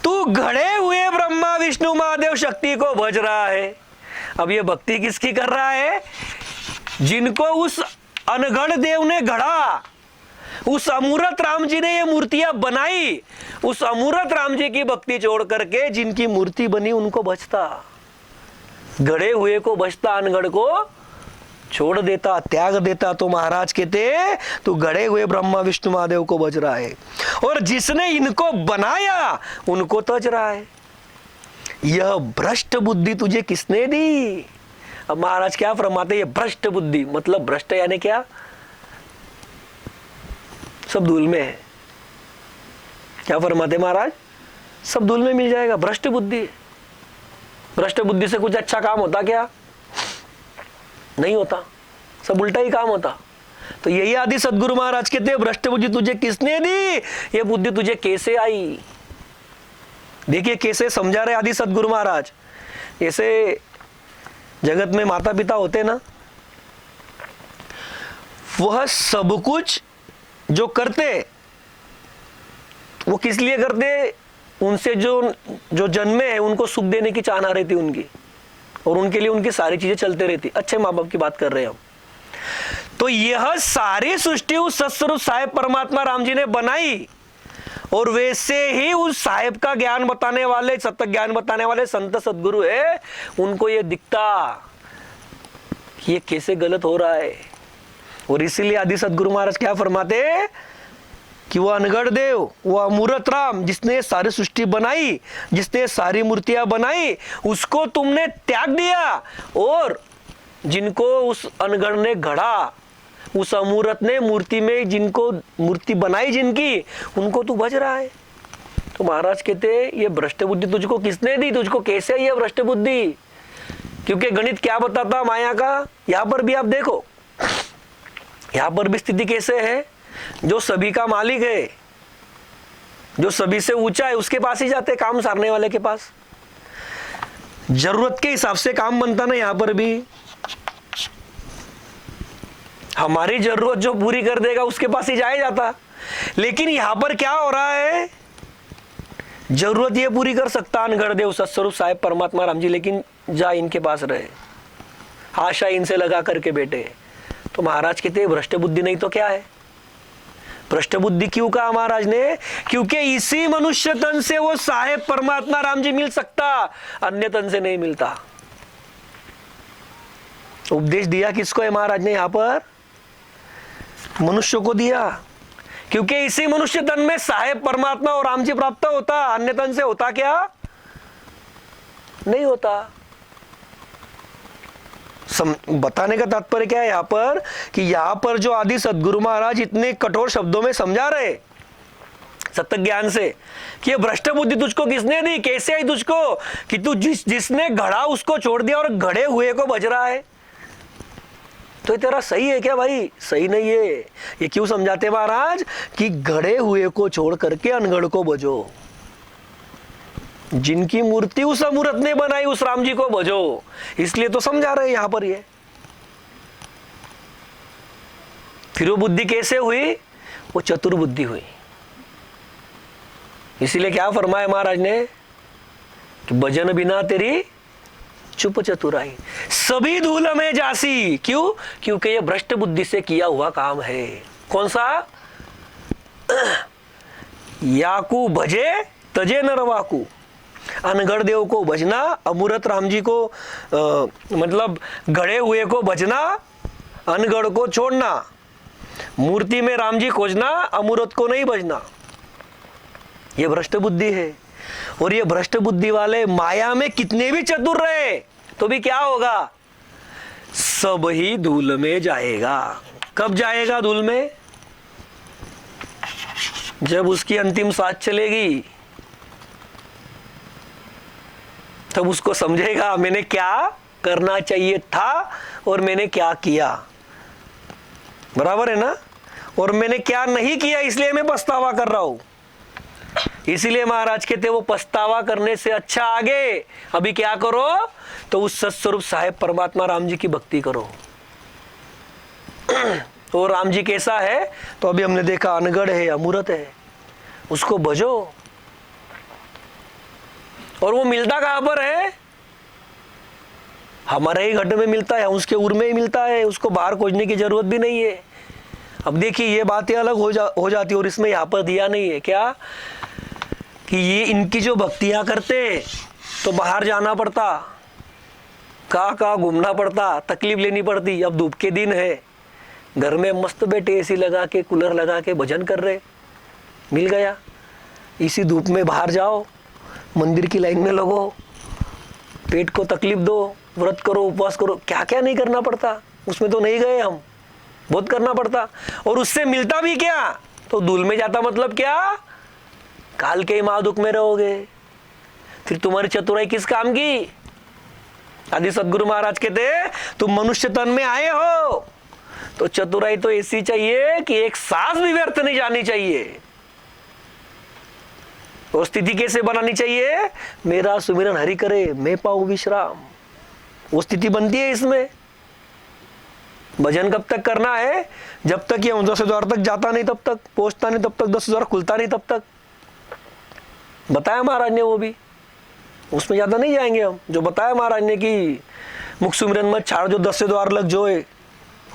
तू घड़े हुए ब्रह्मा विष्णु महादेव शक्ति को भज रहा है। अब ये भक्ति किसकी कर रहा है? जिनको उस अनगढ़ देव ने घड़ा, उस अमूर्त राम जी ने ये मूर्तियां बनाई, उस अमूर्त राम जी की भक्ति छोड़ करके जिनकी मूर्ति बनी उनको बचता, घड़े हुए को बचता, अनगढ़ को छोड़ देता, त्याग देता। तो महाराज कहते, तू घड़े हुए ब्रह्मा विष्णु महादेव को बज रहा है, और जिसने इनको बनाया उनको तज रहा है। यह भ्रष्ट बुद्धि तुझे किसने दी? अब महाराज क्या फरमाते? ये भ्रष्ट बुद्धि, मतलब भ्रष्ट यानी क्या? सब धूल में है। क्या फरमाते महाराज? सब धूल में मिल जाएगा, भ्रष्ट बुद्धि। भ्रष्ट बुद्धि से कुछ अच्छा काम होता क्या? नहीं होता, सब उल्टा ही काम होता। तो यही आदि सदगुरु महाराज कहते हैं, भ्रष्ट बुद्धि तुझे किसने दी? ये बुद्धि तुझे कैसे आई? देखिए कैसे समझा रहे आदि सदगुरु महाराज। ऐसे जगत में माता पिता होते ना, वह सब कुछ जो करते वो किस लिए करते? उनसे जो जन्मे है उनको सुख देने की चाहना रहती उनकी, और उनके लिए उनकी सारी चीजें चलते रहती। अच्छे माँ बाप की बात कर रहे हैं हम। तो यह सारी सृष्टि उस सत्स्वरूप साहेब परमात्मा राम जी ने बनाई, और वैसे ही उस साहेब का ज्ञान बताने वाले, सत्य ज्ञान बताने वाले संत सदगुरु है, उनको ये दिखता कि ये कैसे गलत हो रहा है। और इसीलिए आदि सदगुरु महाराज क्या फरमाते कि वो अनगढ़ देव, वो अमूर्त राम जिसने सारी सृष्टि बनाई, जिसने सारी मूर्तियां बनाई, उसको तुमने त्याग दिया, और जिनको उस अनगढ़ ने घड़ा, उस अमूर्त ने मूर्ति में जिनको मूर्ति बनाई जिनकी, उनको तू भज रहा है। तो महाराज कहते, ये भ्रष्ट बुद्धि तुझको किसने दी? तुझको कैसे आई ये भ्रष्ट बुद्धि? क्योंकि गणित क्या बताता माया का, यहां पर भी आप देखो, यहां पर भी स्थिति कैसे है? जो सभी का मालिक है, जो सभी से ऊंचा है, उसके पास ही जाते, काम सारने वाले के पास। जरूरत के हिसाब से काम बनता ना, यहां पर भी हमारी जरूरत जो पूरी कर देगा उसके पास ही जाया जाता। लेकिन यहां पर क्या हो रहा है? जरूरत ये पूरी कर सकता अनगढ़ देव सत्स्वरूप साहेब परमात्मा राम जी, लेकिन जा इनके पास रहे, आशा इनसे लगा करके बैठे। तो महाराज कहते हैं भ्रष्ट बुद्धि नहीं तो क्या है? भ्रष्ट बुद्धि क्यों कहा महाराज ने? क्योंकि इसी मनुष्य तन से वो साहेब परमात्मा राम जी मिल सकता, अन्य तन से नहीं मिलता। उपदेश दिया किसको है महाराज ने? यहां पर मनुष्य को दिया, क्योंकि इसी मनुष्य तन में साहेब परमात्मा और राम जी प्राप्त होता, अन्य तन से होता क्या? नहीं होता। बताने का तात्पर्य क्या है यहां पर? कि यहां पर जो आदि सदगुरु महाराज इतने कठोर शब्दों में समझा रहे सत्य ज्ञान से कि ये भ्रष्ट बुद्धि तुझको किसने दी, कैसे आई तुझको, कि तू जिसने घड़ा उसको छोड़ दिया और घड़े हुए को बज रहा है। तो ये तेरा सही है क्या भाई? सही नहीं है। ये क्यों समझाते महाराज? कि घड़े हुए को छोड़ करके अनगढ़ को बजो, जिनकी मूर्ति उस अमूर्त ने बनाई उस राम जी को भजो। इसलिए तो समझा रहे यहां पर ये। फिर वो बुद्धि कैसे हुई? वो चतुर बुद्धि हुई। इसीलिए क्या फरमाया महाराज ने कि भजन बिना तेरी चुप चतुराई, सभी धूल में जासी। क्यों? क्योंकि ये भ्रष्ट बुद्धि से किया हुआ काम है। कौन सा? याकू भजे तजे नरवाकू, अनगढ़ देव को भजना, अमूर्त राम जी को मतलब गढ़े हुए को भजना, अनगढ़ को छोड़ना, मूर्ति में राम जी खोजना, अमूर्त को नहीं भजना। ये भ्रष्ट बुद्धि है। और ये भ्रष्ट बुद्धि वाले माया में कितने भी चतुर रहे तो भी क्या होगा? सब ही धूल में जाएगा। कब जाएगा धूल में? जब उसकी अंतिम सांस चलेगी तब उसको समझेगा मैंने क्या करना चाहिए था और मैंने क्या किया। बराबर है ना? और मैंने क्या नहीं किया इसलिए मैं पछतावा कर रहा हूं। इसीलिए महाराज कहते वो पछतावा करने से अच्छा आगे अभी क्या करो? तो उस सत्स्वरूप साहेब परमात्मा राम जी की भक्ति करो। तो राम जी कैसा है? तो अभी हमने देखा अनगढ़ है, अमूर्त है, उसको भजो। और वो मिलता कहां पर है? हमारे ही घट में मिलता है, उसके उर में ही मिलता है, उसको बाहर खोजने की जरूरत भी नहीं है। अब देखिए ये बातें अलग हो जाती है और इसमें यहाँ पर दिया नहीं है क्या कि ये इनकी जो भक्तियां करते तो बाहर जाना पड़ता, कहाँ घूमना पड़ता, तकलीफ लेनी पड़ती। अब धूप के दिन है, घर में मस्त बैठे एसी लगा के कूलर लगा के भजन कर रहे, मिल गया। इसी धूप में बाहर जाओ, मंदिर की लाइन में लगो, पेट को तकलीफ दो, व्रत करो, उपवास करो, क्या क्या नहीं करना पड़ता। उसमें तो नहीं गए हम, बहुत करना पड़ता। और उससे मिलता भी क्या? तो धूल में जाता मतलब क्या? काल के महादुख में रहोगे। फिर तुम्हारी चतुराई किस काम की? आदि सदगुरु महाराज कहते तुम मनुष्य तन में आए हो तो चतुराई तो ऐसी चाहिए कि एक सांस भी व्यर्थ नहीं जानी चाहिए। और स्थिति कैसे बनानी चाहिए? मेरा सुमिरन हरि करे मैं पाऊं विश्राम। वो स्थिति बनती है इसमें। भजन कब तक करना है? जब तक ये 10 द्वार तक जाता नहीं तब तक, पहुंचता नहीं तब तक, 10 द्वार खुलता नहीं तब तक। बताया महाराज ने वो भी, उसमें ज्यादा नहीं जाएंगे हम। जो बताया महाराज ने कि मुख सुमिरन मत छाड़ जो 10 द्वार लग जोए,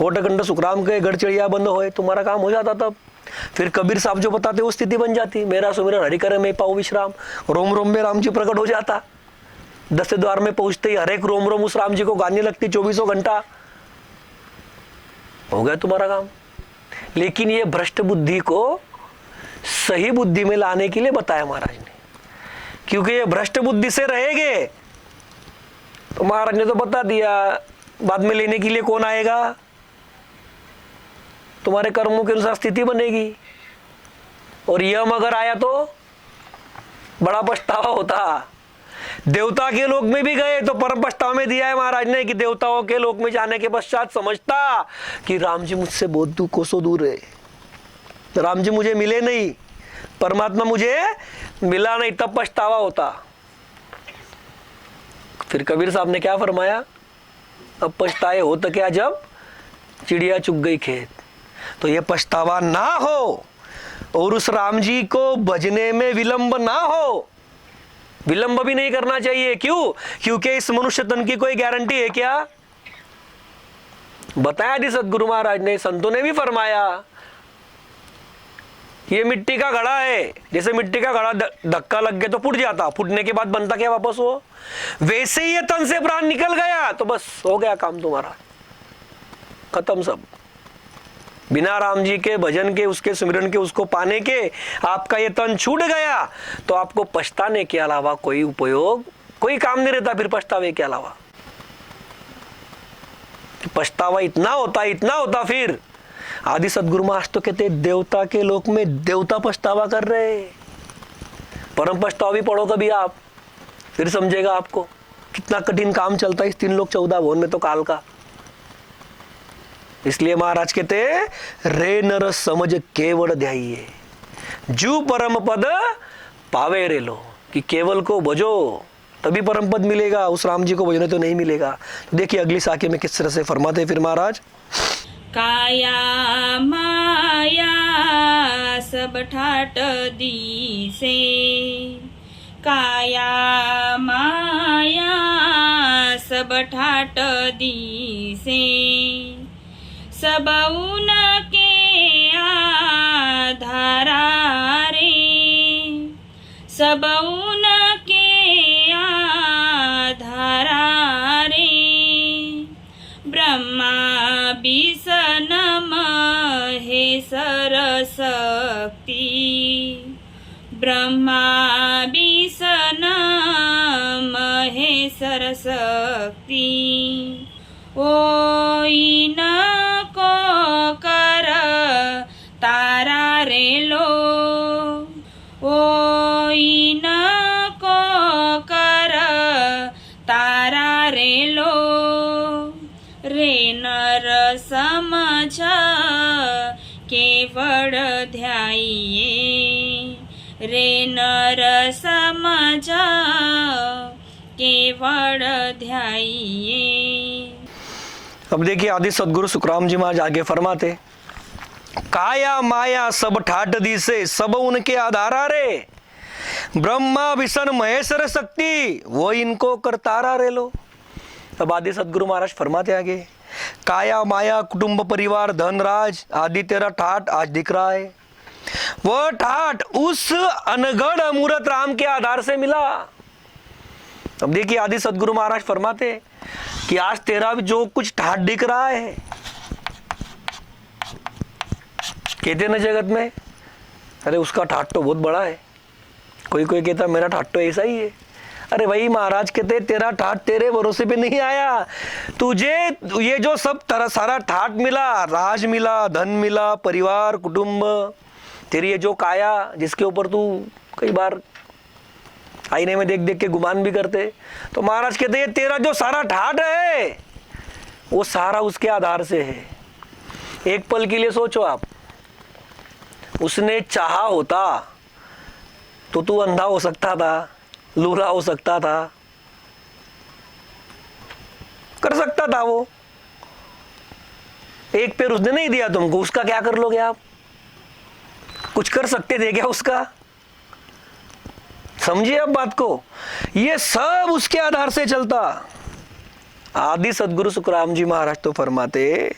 होठ कंठ सुखराम के गढ़ चिड़िया बंद होए, तुम्हारा काम हो जाता तब। फिर कबीर साहब जो बताते वो स्थिति बन जाती, मेरा सुमिरन हरि करे मैं पाऊं विश्राम। रोम रोम में राम जी प्रकट हो जाता। 10 द्वार में पहुंचते ही हर एक रोम रोम उस राम जी को गाने लगती 24 घंटा। हो गया तुम्हारा काम। लेकिन ये भ्रष्ट बुद्धि को सही बुद्धि में लाने के लिए बताया महाराज ने, क्योंकि ये भ्रष्ट बुद्धि से रहेंगे तो महाराज ने तो बता दिया बाद में लेने के लिए कौन आएगा? तुम्हारे कर्मों के अनुसार स्थिति बनेगी। और यम अगर आया तो बड़ा पछतावा होता। देवता के लोक में भी गए तो परम पछतावा में दिया है महाराज ने कि देवताओं के लोक में जाने के पश्चात समझता कि राम जी मुझसे बहुत कोसों दूर है, राम जी मुझे मिले नहीं, परमात्मा मुझे मिला नहीं, तब पछतावा होता। फिर कबीर साहब ने क्या फरमाया? अब पछताए हो तो क्या जब चिड़िया चुग गई खेत। तो ये पछतावा ना हो और उस राम जी को भजने में विलंब ना हो। विलंब भी नहीं करना चाहिए। क्यों? क्योंकि इस मनुष्य तन की कोई गारंटी है क्या? बताया थी सदगुरु महाराज ने, संतों ने भी फरमाया ये मिट्टी का घड़ा है। जैसे मिट्टी का घड़ा धक्का लग गया तो फूट जाता, फूटने के बाद बनता क्या वापस वो? वैसे ही ये तन से प्राण निकल गया तो बस हो गया काम तुम्हारा, खत्म सब। बिना राम जी के भजन के, उसके सुमिरन के, उसको पाने के आपका ये तन छूट गया तो आपको पछताने के अलावा कोई उपयोग, कोई काम नहीं रहता फिर पछतावे के अलावा। पछतावा इतना होता फिर आदि सदगुरु महाराज तो कहते देवता के लोक में देवता पछतावा कर रहे। परम पछतावा भी पढ़ो कभी आप, फिर समझेगा आपको कितना कठिन काम चलता है इस 3 लोक 14 भुवन में तो काल का। इसलिए महाराज कहते रे नर समझ केवल ध्याइए जू परम पद पावे रे लो, कि केवल को भजो तभी परम पद मिलेगा, उस राम जी को भजने तो नहीं मिलेगा। तो देखिए अगली साखे में किस तरह से फरमाते फिर महाराज। काया माया सब ठाट दिसे, काया माया सब ठाट दिसे, सब उनके आधारा रे, सब उनके आधारा रे, ब्रह्मा विष्णु महेश्वर शक्ति, ब्रह्मा विष्णु महेश्वर शक्ति, ओ इनको कर तारा रे लो, ओ इनको कर तारा रे लो, रे नर समझ केवल ध्याइए, रे नर समझ केवल ध्याइए। अब देखिए आदि सदगुरु सुखराम जी महाराज आगे फरमाते, काया माया सब ठाट दिसे, सब उनके आधारा रे, ब्रह्मा विष्णु महेश्वर शक्ति, वो इनको करतारा रे लो। अब आदि सदगुरु महाराज फरमाते आगे, काया माया कुटुंब परिवार धन राज आदि तेरा ठाट आज दिख रहा है, वो ठाट उस अनगढ़ अमूर्त राम के आधार से मिला। अब देखिए आदि सदगुरु महाराज फरमाते कि आज तेरा भी जो कुछ ठाट दिख रहा है, कहते ना जगत में, अरे उसका ठाट तो बहुत बड़ा है, कोई कोई कहता मेरा ठाट तो ऐसा ही है। अरे भाई महाराज कहते तेरा ठाट तेरे भरोसे पे नहीं आया, तुझे ये जो सब तरह सारा ठाट मिला, राज मिला, धन मिला, परिवार कुटुंब, तेरी ये जो काया जिसके ऊपर तू कई बार आईने में देख देख के गुमान भी करते, तो महाराज कहते ये तेरा जो सारा ठाट है वो सारा उसके आधार से है। एक पल के लिए सोचो आप, उसने चाहा होता तो तू अंधा हो सकता था, लूला हो सकता था, कर सकता था वो। एक पैर उसने नहीं दिया तुमको, उसका क्या कर लोगे आप? कुछ कर सकते थे क्या उसका? समझिए अब बात को, ये सब उसके आधार से चलता। आदि सदगुरु सुखराम जी महाराज तो फरमाते,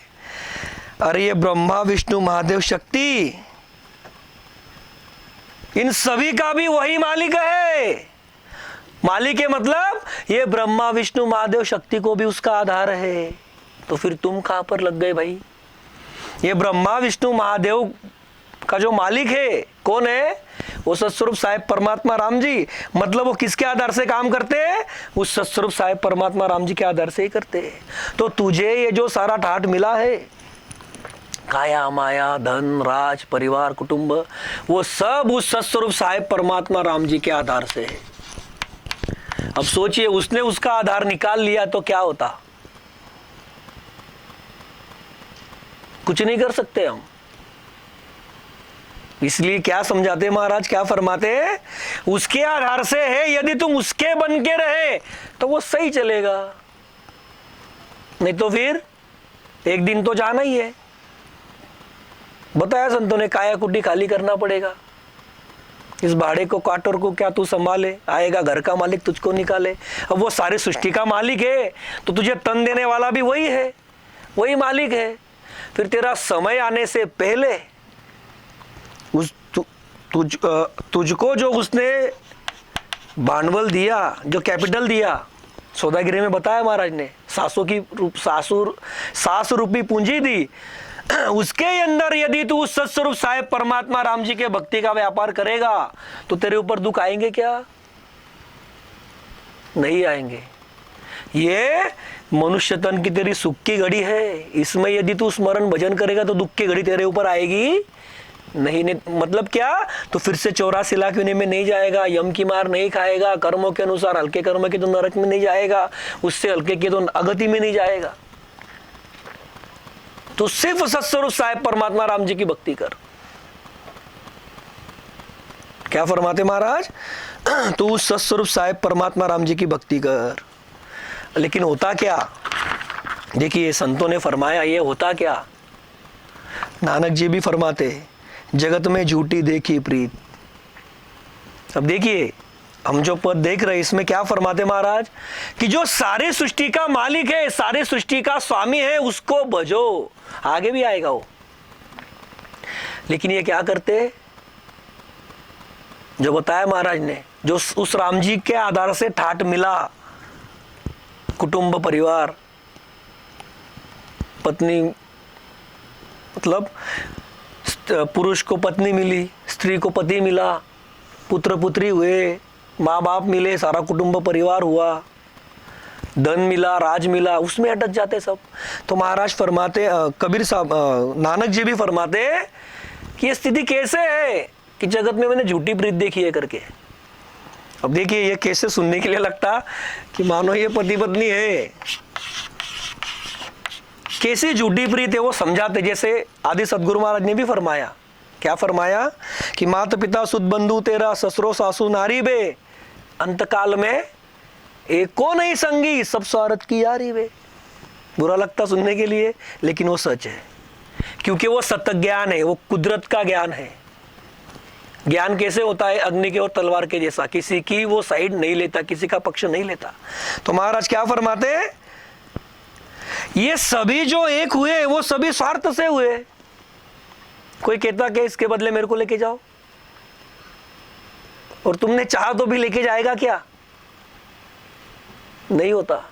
अरे ये ब्रह्मा विष्णु महादेव शक्ति, इन सभी का भी वही मालिक है। मालिक है मतलब ये ब्रह्मा विष्णु महादेव शक्ति को भी उसका आधार है। तो फिर तुम कहां पर लग गए भाई? ये ब्रह्मा विष्णु महादेव का जो मालिक है कौन है? वो सत्स्वरूप साहेब परमात्मा राम जी। मतलब वो किसके आधार से काम करते हैं? उस सत्स्वरूप साहेब परमात्मा राम जी के आधार से ही करते हैं। तो तुझे ये जो सारा ठाट मिला है, काया माया धन राज परिवार कुटुंब, वो सब उस सत्स्वरूप साहेब परमात्मा राम जी के आधार से है। अब सोचिए, उसने उसका आधार निकाल लिया तो क्या होता? कुछ नहीं कर सकते हम। इसलिए क्या समझाते महाराज, क्या फरमाते हैं? उसके आधार से है, यदि तुम उसके बन के रहे तो वो सही चलेगा, नहीं तो फिर एक दिन तो जाना ही है। बताया संतों ने, काया कुटी खाली करना पड़ेगा। इस भाड़े को काटोर को क्या तू संभाले? आएगा घर का मालिक तुझको निकाले। अब वो सारी सृष्टि का मालिक है तो तुझे तन देने वाला भी वही है, वही मालिक है। फिर तेरा समय आने से पहले तुझको जो उसने भांडवल दिया, जो कैपिटल दिया, सौदागिरी में बताया महाराज ने, 700 रुपये पूंजी दी, उसके अंदर यदि तू सत्स्वरूप साहेब परमात्मा राम जी के भक्ति का व्यापार करेगा तो तेरे ऊपर दुख आएंगे क्या? नहीं आएंगे। ये मनुष्य तन की तेरी सुख की घड़ी है, इसमें यदि तू स्मरण भजन करेगा तो दुख की घड़ी तेरे ऊपर आएगी नहीं। मतलब क्या? तो फिर से 84 लाख योनि में नहीं जाएगा, यम की मार नहीं खाएगा, कर्मों के अनुसार हल्के कर्म के तो नरक में नहीं जाएगा, उससे हल्के के तो अगति में नहीं जाएगा। तो सिर्फ सत्स्वरूप साहेब परमात्मा राम जी की भक्ति कर। क्या फरमाते महाराज? तू सत्स्वरूप साहेब परमात्मा राम जी की भक्ति कर। लेकिन होता क्या? देखिए संतों ने फरमाया, ये होता क्या? नानक जी भी फरमाते, जगत में झूठी देखी प्रीत। अब देखिए हम जो पद देख रहे हैं इसमें क्या फरमाते महाराज कि जो सारे सृष्टि का मालिक है, सारे सृष्टि का स्वामी है, उसको भजो। आगे भी आएगा वो। लेकिन ये क्या करते, जो बताया महाराज ने, जो उस राम जी के आधार से ठाट मिला, कुटुंब परिवार, पत्नी, मतलब पुरुष को पत्नी मिली, स्त्री को पति मिला, पुत्र पुत्री हुए, माँ बाप मिले, सारा कुटुंब परिवार हुआ, धन मिला, राज मिला, उसमें अटक जाते सब। तो महाराज फरमाते, कबीर साहब, नानक जी भी फरमाते कि ये स्थिति कैसे है कि जगत में मैंने झूठी प्रीत देखी है करके। अब देखिए ये कैसे सुनने के लिए लगता कि मानो ये पति पत्नी है, कैसी झूठी प्रीत है वो समझाते। जैसे आदि सदगुरु महाराज ने भी फरमाया, क्या फरमाया कि माता पिता सुध बंधु तेरा, ससुरो सासू नारी बे, अंतकाल में एक को नहीं संगी, सब स्वार्थ की यारी बे। बुरा लगता सुनने के लिए, लेकिन वो सच है, क्योंकि वो सत्य ज्ञान है, वो कुदरत का ज्ञान है। ज्ञान कैसे होता है, अग्नि के और तलवार के जैसा, किसी की वो साइड नहीं लेता, किसी का पक्ष नहीं लेता। तो महाराज क्या फरमाते हैं, ये सभी जो एक हुए वो सभी स्वार्थ से हुए। कोई कहता कि इसके बदले मेरे को लेके जाओ, और तुमने चाहा तो भी लेके जाएगा क्या, नहीं होता।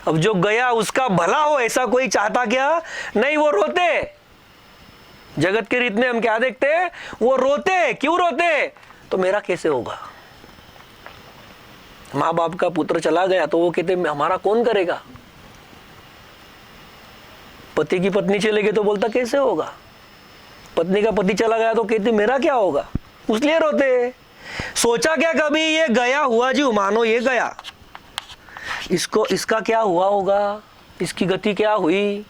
अब जो गया उसका भला हो ऐसा कोई चाहता क्या, नहीं, वो रोते। जगत के रीत में हम क्या देखते हैं, वो रोते। क्यों रोते, तो मेरा कैसे होगा। माँ बाप का पुत्र चला गया तो वो कहते हमारा कौन करेगा। पति की पत्नी चले गई तो बोलता कैसे होगा। पत्नी का पति चला गया तो कहती मेरा क्या होगा, उसलिए रोते। सोचा क्या कभी ये गया हुआ जीव, मानो ये गया, इसको इसका क्या हुआ होगा, इसकी गति क्या हुई,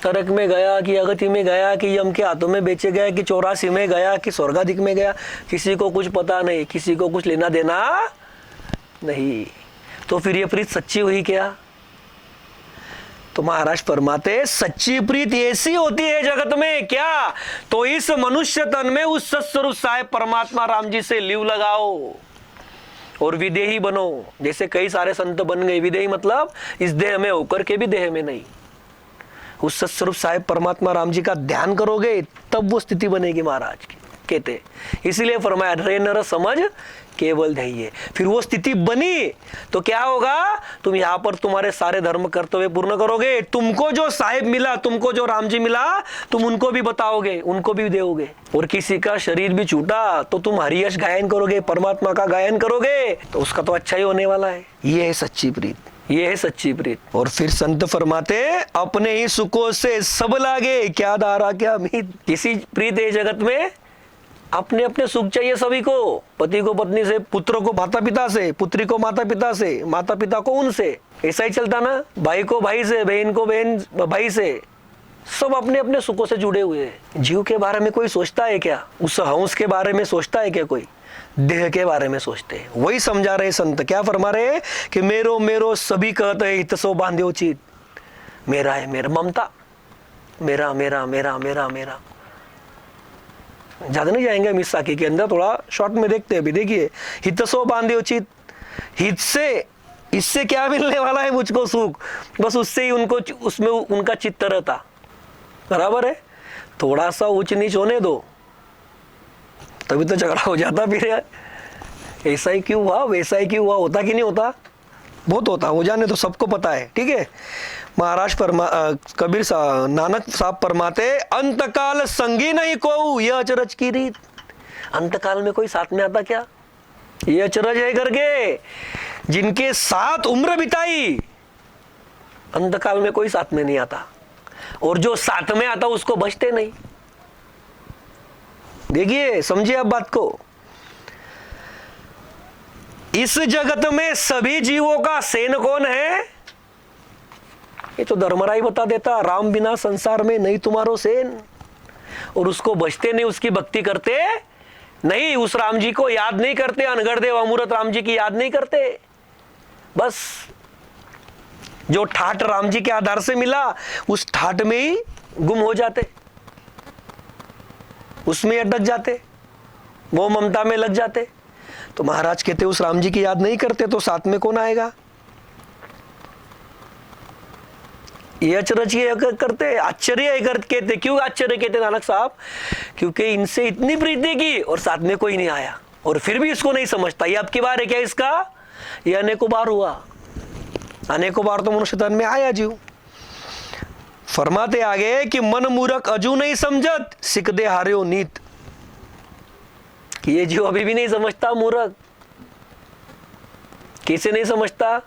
नरक में गया कि अगति में गया कि यम के हाथों में बेचे गया कि 84 में गया कि स्वर्गाधिक में गया, किसी को कुछ पता नहीं, किसी को कुछ लेना देना नहीं। तो फिर ये प्रीत सच्ची हुई क्या। तो महाराज फरमाते सच्ची प्रीत ऐसी होती है जगत में क्या, तो इस मनुष्य तन में उस सत्स्वरूप साहेब परमात्मा राम जी से लिव लगाओ और विदेही बनो। जैसे कई सारे संत बन गए, विदेही मतलब इस देह में होकर के भी देह में नहीं। उस सत्स्वरूप साहेब परमात्मा राम जी का ध्यान करोगे तब वो स्थिति बनेगी महाराज की, कहते। इसीलिए फरमाया रे नर समझ केवल ध्येय। फिर वो स्थिति बनी तो क्या होगा, तुम यहाँ पर तुम्हारे सारे धर्म कर्तव्य पूर्ण करोगे, तुमको जो साहेब मिला, तुमको जो राम जी मिला, तुम उनको भी बताओगे, उनको भी दोगे। और किसी का शरीर भी छूटा तो तुम हरियश गायन करोगे, परमात्मा का गायन करोगे, तो उसका तो अच्छा ही होने वाला है। ये है सच्ची प्रीत, ये है सच्ची प्रीत। और फिर संत फरमाते अपने ही सुखों से सब लागे, क्या दारा क्या उम्मीद। किसी प्रीत है जगत में, अपने अपने सुख चाहिए सभी को, पति को पत्नी से, पुत्र को माता पिता से, पुत्री को माता पिता से, माता पिता को उनसे, ऐसा ही चलता ना, भाई को भाई से, बहन को बहन भाई से, सब अपने अपने सुखों से जुड़े हुए हैं। जीव के बारे में कोई सोचता है क्या, उस हंस के बारे में सोचता है क्या कोई, देह के बारे में सोचते हैं। वही समझा रहे संत, क्या फरमा रहे हैं कि मेरो मेरो सभी कहते हैं हित सो बांध्यो चित, मेरा है मेरा, ममता, मेरा मेरा मेरा मेरा मेरा। ज्यादा नहीं जाएंगे हम इस साखी के अंदर, थोड़ा शॉर्ट में देखते हैं। अभी देखिए हित सो बांध्यो चित, हित से, इससे क्या मिलने वाला है मुझको सुख, बस उससे ही उनको, उसमें उनका चित्त रहता। बराबर है, थोड़ा सा ऊंच नीच होने दो तभी तो झगड़ा हो जाता। फिर ऐसा ही क्यों हुआ, वैसा ही क्यों हुआ, होता कि नहीं होता, बहुत होता, हो जाने तो सबको पता है। ठीक है, महाराज कबीर नानक साहब फरमाते अंतकाल संगी नहीं को यह अचरज की रीत। अंतकाल में कोई साथ में आता क्या, ये अचरज है करके, जिनके साथ उम्र बिताई अंतकाल में कोई साथ में नहीं आता, और जो साथ में आता उसको बचते नहीं। देखिए समझिए अब बात को, इस जगत में सभी जीवों का सेन कौन है, ये तो धर्मराय बता देता, राम बिना संसार में नहीं तुम्हारो सेन। और उसको बचते नहीं, उसकी भक्ति करते नहीं, उस राम जी को याद नहीं करते, अनगढ़ देव अमूर्त राम जी की याद नहीं करते। बस जो ठाट राम जी के आधार से मिला उस ठाट में ही गुम हो जाते, उसमें अटक जाते, वो ममता में लग जाते। तो महाराज कहते उस राम जी की याद नहीं करते तो साथ में कौन आएगा? ये अचरज ये करते, आश्चर्य कहते। क्यों आश्चर्य कहते नानक साहब? क्योंकि इनसे इतनी प्रीति की और साथ में कोई नहीं आया, और फिर भी इसको नहीं समझता। ये अब की बार है क्या इसका? ये अनेकों बार हुआ, अनेकों बार तो मनुष्य तन में आया जीव। फरमाते आगे कि मन मूर्ख अजू नहीं समझत, सिख दे हार्यो नीत। ये जीव अभी भी नहीं समझता, मूर्ख। कैसे नहीं समझता?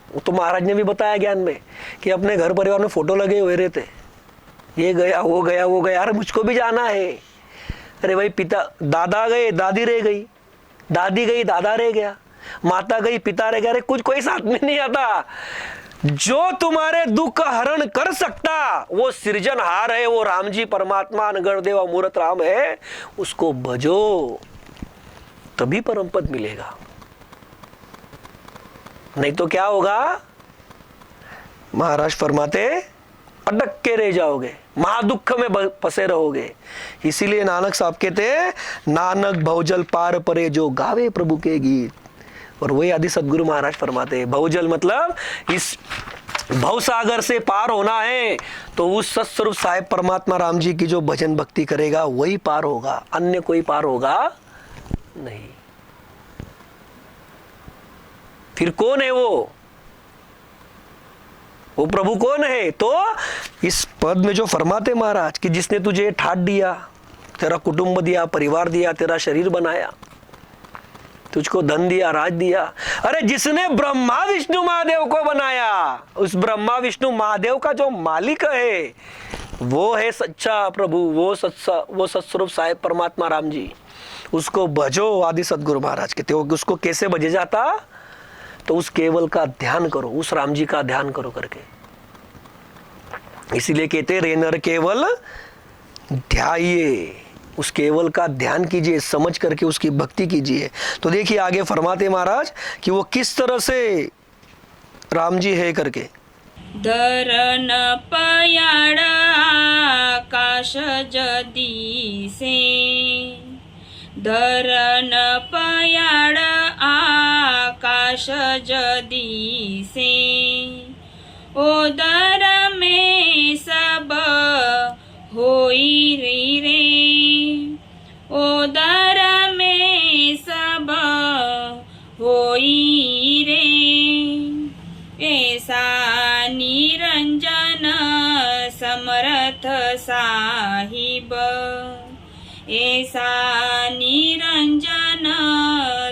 वो तो महाराज ने भी बताया ज्ञान में कि अपने घर परिवार में फोटो लगे हुए रहते, ये गया वो गया वो गया, अरे मुझको भी जाना है। अरे भाई पिता दादा गए दादी रह गई, दादी गई दादा रह गया, माता गई पिता रह गया, अरे कुछ कोई साथ में नहीं आता। जो तुम्हारे दुख का हरण कर सकता वो सृजनहार है, वो राम जी परमात्मा नगर देव मूर्त राम है, उसको भजो तभी परम पद मिलेगा। नहीं तो क्या होगा? महाराज फरमाते अटक के रह जाओगे, महादुख में फंसे रहोगे। इसीलिए नानक साहब कहते नानक भवजल पार परे जो गावे प्रभु के गीत। और वही आदि सदगुरु महाराज फरमाते भवजल मतलब इस भवसागर से पार होना है तो उस सत्स्वरूप साहेब परमात्मा राम जी की जो भजन भक्ति करेगा वही पार होगा, अन्य कोई पार होगा नहीं। फिर कौन है वो प्रभु कौन है? तो इस पद में जो फरमाते महाराज कि जिसने तुझे ठाट दिया, तेरा कुटुंब दिया, परिवार दिया, तेरा शरीर बनाया, तुझको धन दिया, राज दिया। अरे जिसने ब्रह्मा विष्णु महादेव को बनाया, उस ब्रह्मा विष्णु महादेव का जो मालिक है वो है सच्चा प्रभु, वो सत्स्वरूप साहेब परमात्मा राम जी। उसको भजो। आदि सदगुरु महाराज कहते हो कि उसको कैसे भजे जाता? तो उस केवल का ध्यान करो, उस राम जी का ध्यान करो करके। इसीलिए कहते रे नर केवल ध्याइए, उस केवल का ध्यान कीजिए, समझ करके उसकी भक्ति कीजिए। तो देखिए आगे फरमाते महाराज कि वो किस तरह से राम जी है करके। धरन पयाड़ आकाश जदी से, धरन पयाड़ आकाश जदी से, ओदर में सब होई रे, ओदर में सब होई रे। ऐसा निरंजन समर्थ साहिब, ऐसा निरंजन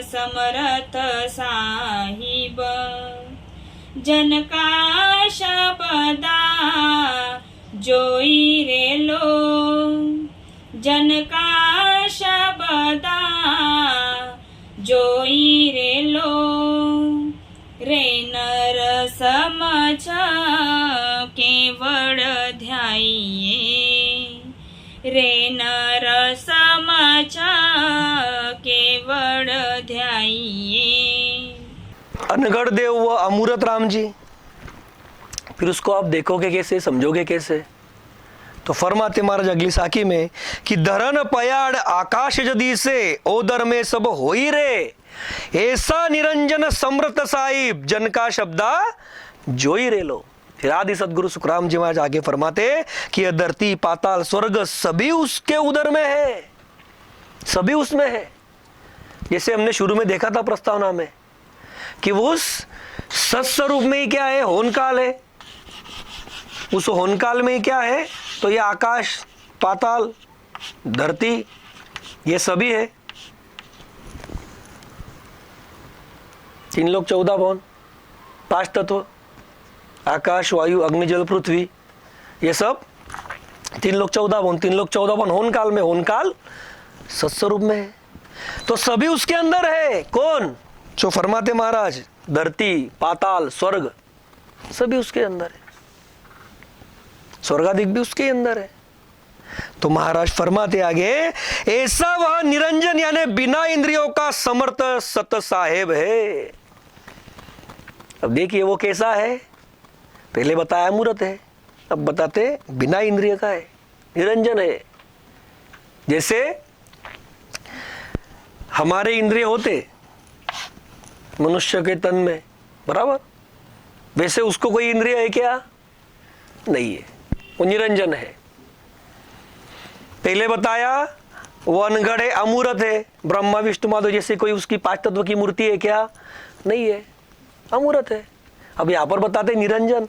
समर्थ साहिब, जन का शब्दा जोई रे लो, जन का शब्दा जोई रे लो, रे नर समझ केवल ध्याइए, रे नर समझ केवल ध्याइए। अनगढ़ देव व अमूर्त राम जी, फिर उसको आप देखोगे कैसे, समझोगे कैसे? तो फरमाते महाराज अगली साखी में कि धरन पयाड़ आकाश जदी से, ओदर में सब होई रे, ऐसा निरंजन समृत साहिब, जन का शब्दा जोई रे लो। फिर आदि सदगुरु सुखराम जी महाराज आगे फरमाते कि यह धरती पाताल स्वर्ग सभी उसके उदर में है, सभी उसमें है। जैसे हमने शुरू में देखा था प्रस्तावना में कि वो उस सत्स्वरूप में ही क्या है, होनकाल है, उस होनकाल में ही क्या है, तो ये आकाश पाताल धरती ये सभी है। 3 लोक 14 भवन, 5 तत्व, आकाश वायु अग्नि जल पृथ्वी, ये सब 3 लोक 14 भवन। 3 लोक 14 भवन होनकाल में, होनकाल सत्स्वरूप में है, तो सभी उसके अंदर है। कौन? जो फरमाते महाराज धरती पाताल स्वर्ग सभी उसके अंदर है, स्वर्गाधिक भी उसके अंदर है। तो महाराज फरमाते आगे ऐसा वह निरंजन यानी बिना इंद्रियों का समर्थ सत साहेब है। अब देखिए वो कैसा है, पहले बताया मूर्त है, अब बताते बिना इंद्रिय का है, निरंजन है। जैसे हमारे इंद्रिय होते मनुष्य के तन में, बराबर, वैसे उसको कोई इंद्रिय है क्या? नहीं है, वो निरंजन है। पहले बताया वो अनगढ़ है, अमूर्त है। ब्रह्मा विष्णु महादेव जैसे कोई उसकी 5 तत्व की मूर्ति है क्या? नहीं है, अमूर्त है। अब यहां पर बताते निरंजन,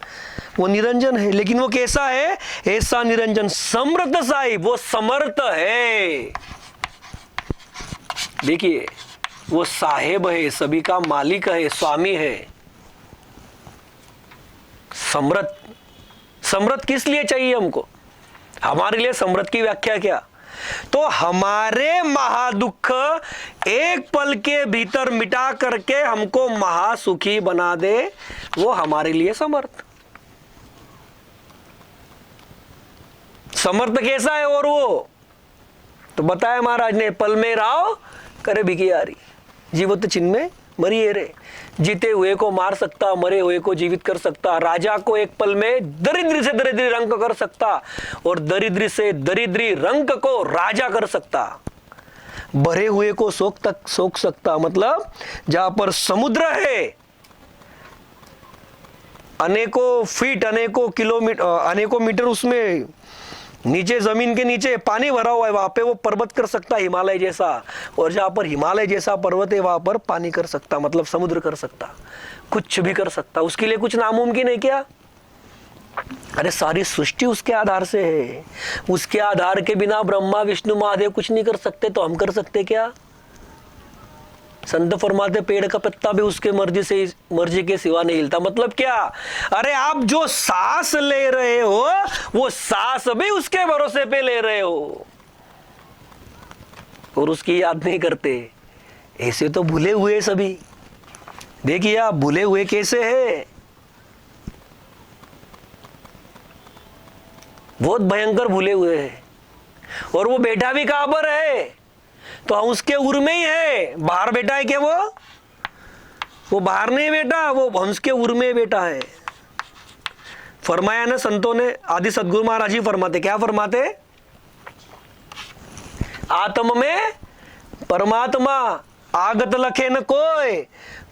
वो निरंजन है, लेकिन वो कैसा है? ऐसा निरंजन समर्थ साहिब, वो समर्थ है। देखिए, वो साहेब है, सभी का मालिक है, स्वामी है। समर्थ, समर्थ किस लिए चाहिए हमको? हमारे लिए समर्थ की व्याख्या क्या? तो हमारे महादुख एक पल के भीतर मिटा करके हमको महासुखी बना दे, वो हमारे लिए समर्थ। समर्थ कैसा है? और वो तो बताया महाराज ने, पल में राव करे भिखियारी, जीवत चिन्ह में मरी है रे। जीते हुए को मार सकता, मरे हुए को जीवित कर सकता, राजा को एक पल में दरिद्री से दरिद्री रंक कर सकता, और दरिद्री से दरिद्री रंक को राजा कर सकता, भरे हुए को सोख तक सोख सकता। मतलब जहां पर समुद्र है, अनेकों फीट, अनेकों किलोमीटर, अनेकों मीटर उसमें नीचे, जमीन के नीचे पानी भरा हुआ है, वहां पे वो पर्वत कर सकता, हिमालय जैसा। और जहां पर हिमालय जैसा पर्वत है, वहां पर पानी कर सकता, मतलब समुद्र कर सकता, कुछ भी कर सकता। उसके लिए कुछ नामुमकिन है क्या? अरे सारी सृष्टि उसके आधार से है। उसके आधार के बिना ब्रह्मा विष्णु महादेव कुछ नहीं कर सकते, तो हम कर सकते क्या? संत फरमाते पेड़ का पत्ता भी उसके मर्जी के सिवा नहीं हिलता। मतलब क्या? अरे आप जो सांस ले रहे हो, वो सांस भी उसके भरोसे पे ले रहे हो, और उसकी याद नहीं करते। ऐसे तो भूले हुए सभी। देखिए आप भूले हुए कैसे है, बहुत भयंकर भूले हुए हैं। और वो बैठा भी कहां पर है? तो उसके उर में ही है। बाहर बैठा है क्या? वो बाहर नहीं बैठा, वो हंस के उर में बैठा है। फरमाया ना संतों ने, आदि सदगुरु महाराज जी फरमाते, क्या फरमाते? आत्म में परमात्मा आगत लखे न कोय,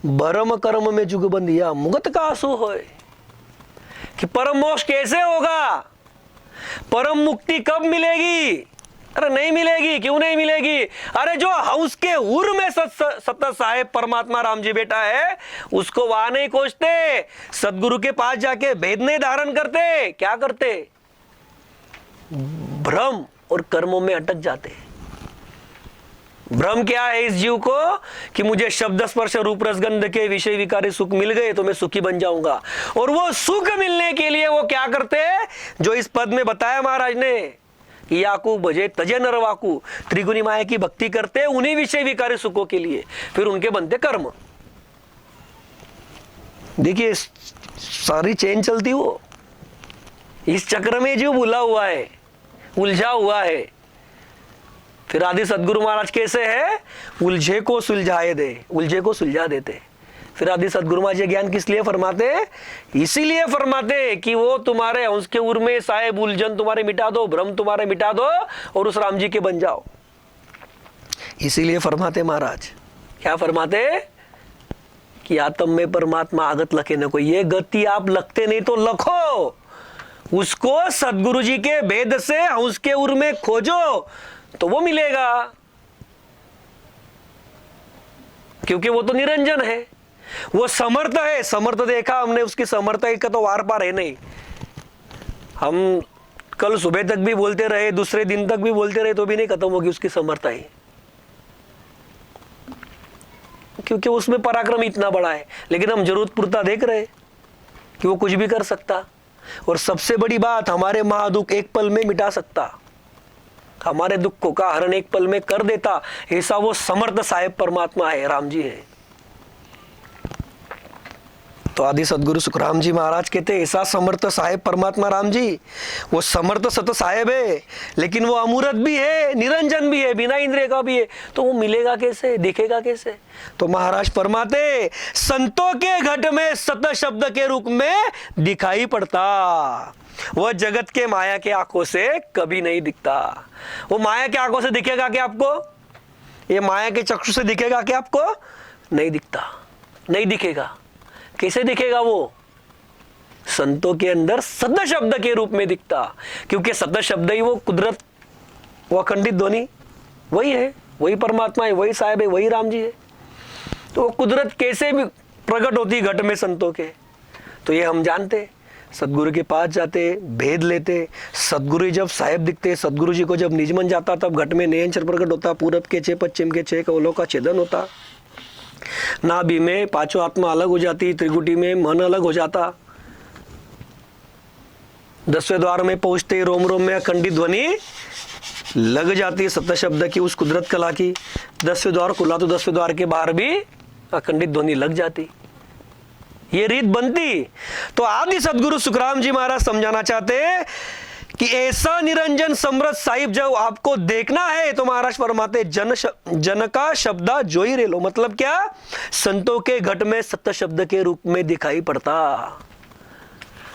भरम कर्म में जुग बंधिया मुगत का आंसू होए। कि परम मोक्ष कैसे होगा? परम मुक्ति कब मिलेगी? अरे नहीं मिलेगी। क्यों नहीं मिलेगी? अरे जो हंस के उर में सत्य साहेब परमात्मा राम जी बेटा है, उसको वहां नहीं खोजते, सदगुरु के पास जाके भेद नहीं धारण करते। क्या करते? भ्रम और कर्मों में अटक जाते। भ्रम क्या है इस जीव को? कि मुझे शब्द स्पर्श रूप रसगंध के विषय विकारी सुख मिल गए तो मैं सुखी बन जाऊंगा। और वो सुख मिलने के लिए वो क्या करते? जो इस पद में बताया महाराज ने, याकू भजे तजे नरवाकू, त्रिगुणी माया की भक्ति करते उन्हीं विषय विकारी सुखों के लिए, फिर उनके बनते कर्म। देखिए सारी चेन चलती, वो इस चक्र में जो भूला हुआ है, उलझा हुआ है। फिर आदि सदगुरु महाराज कैसे है? उलझे को सुलझाए दे, उलझे को सुलझा देते। फिर आदि सदगुरु महाराज ये ज्ञान किस लिए फरमाते? इसीलिए फरमाते कि वो तुम्हारे हंस के उर में साहेब उलझन तुम्हारे मिटा दो, भ्रम तुम्हारे मिटा दो, और उस राम जी के बन जाओ। इसीलिए फरमाते महाराज, क्या फरमाते? कि आत्म में परमात्मा आगत लखे न कोई। ये गति आप लगते नहीं तो लखो, उसको सदगुरु जी के भेद से हंस के उर में खोजो तो वो मिलेगा। क्योंकि वो तो निरंजन है, वो समर्थ है। समर्थ देखा हमने, उसकी समर्थ का तो वार पार है नहीं। हम कल सुबह तक भी बोलते रहे, दूसरे दिन तक भी बोलते रहे, तो भी नहीं खत्म होगी उसकी समर्थ है। क्योंकि उसमें पराक्रम इतना बड़ा है। लेकिन हम जरूरत पुरता देख रहे कि वो कुछ भी कर सकता। और सबसे बड़ी बात, हमारे महादुख एक पल में मिटा सकता, हमारे दुखों का हरण एक पल में कर देता। ऐसा वो समर्थ साहेब परमात्मा है, राम जी है। तो आदि सदगुरु सुखराम जी महाराज कहते ऐसा समर्थ साहेब परमात्मा राम जी, वो समर्थ सत साहेब है, लेकिन वो अमूर्त भी है, निरंजन भी है, बिना इंद्रिय का भी है, तो वो मिलेगा कैसे, दिखेगा कैसे? तो महाराज फरमाते संतों के घट में सत शब्द के रूप में दिखाई पड़ता, वह जगत के माया के आंखों से कभी नहीं दिखता। वो माया के आंखों से दिखेगा क्या आपको? ये माया के चक्षु से दिखेगा क्या आपको? नहीं दिखता, नहीं दिखेगा। कैसे दिखेगा? वो संतों के अंदर सद शब्द के रूप में दिखता, क्योंकि सद शब्द ही वो कुदरत, वो अखंडित ध्वनि वही है, वही परमात्मा है, वही साहेब है, वही राम जी है। तो वो कुदरत कैसे भी प्रकट होती घट में संतों के, तो ये हम जानते। सदगुरु के पास जाते, भेद लेते, सदगुरु जब साहेब दिखते, सदगुरु जी को जब निजमन जाता तब घट में नयनचर प्रकट होता, पूरब के 6 पश्चिम के 6 कवलों का छेदन होता, नाभि में पांचों आत्मा अलग हो जाती, त्रिकुटी में मन अलग हो जाता, 10वें द्वार में पहुंचते रोम रोम में अखंडित ध्वनि लग जाती सत्य शब्द की, उस कुदरत कला की। 10वें द्वार खुला तो 10वें द्वार के बाहर भी अखंडित ध्वनि लग जाती, ये रीत बनती। तो आदि सदगुरु सुखराम जी महाराज समझाना चाहते हैं कि ऐसा निरंजन समृद्ध साहिब जब आपको देखना है तो महाराज फरमाते जन का शब्द जो ही रे लो। मतलब क्या? संतों के घट में सत्य शब्द के रूप में दिखाई पड़ता।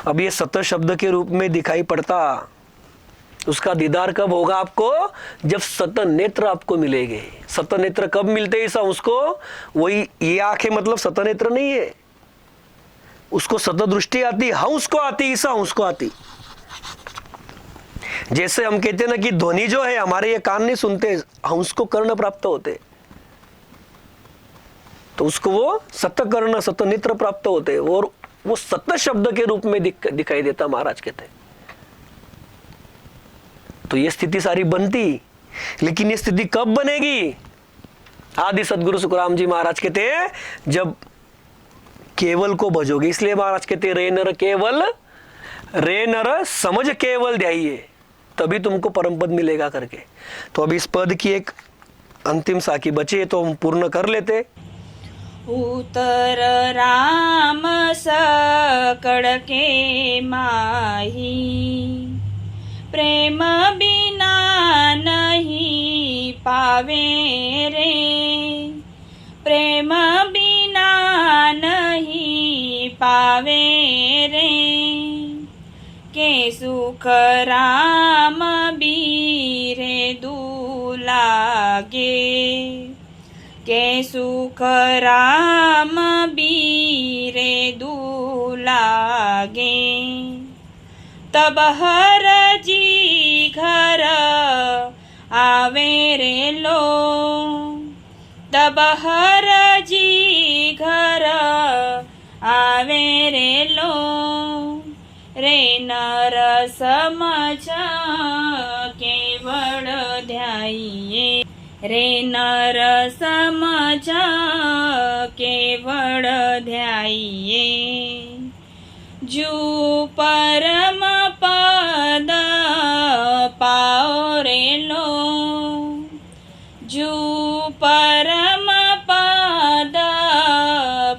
अब ये सत्य शब्द के रूप में दिखाई पड़ता, उसका दीदार कब होगा आपको? जब सत नेत्र आपको मिलेंगे। सत नेत्र कब मिलते हैं? उसको वही, ये आंखें मतलब सत नेत्र नहीं है, उसको सत दृष्टि आती, हंस को आती, ईसा हंस को आती। जैसे हम कहते हैं ना कि ध्वनि जो है हमारे ये कान नहीं सुनते, हंस को कर्ण प्राप्त होते, तो उसको वो सत कर्ण सत नेत्र प्राप्त होते, और वो सत्य शब्द के रूप में दिखाई देता, महाराज कहते। तो ये स्थिति सारी बनती, लेकिन ये स्थिति कब बनेगी? आदि सदगुरु सुखराम जी महाराज कहते हैं जब केवल को भजोगे। इसलिए महाराज कहते रे नर केवल, रे नर समझ केवल ध्याइए, तभी तुमको परम पद मिलेगा करके। तो अभी इस पद की एक अंतिम साखी बची है तो हम पूर्ण कर लेते। उतर राम सकड़ के माही, प्रेम बिना नहीं पावे रे, प्रेम बिना नहीं पावे रे, के सुख राम बीरे दुलागे, के सुख राम बीरे दुलागे, तब हर जी घर आवे रे लो, तब हर जी घर आवे रे लो, रे नर समझ केवल ध्याइए, रे नर समझ केवल ध्याइए, जो परम पद पाओ रे लो, जो परम पद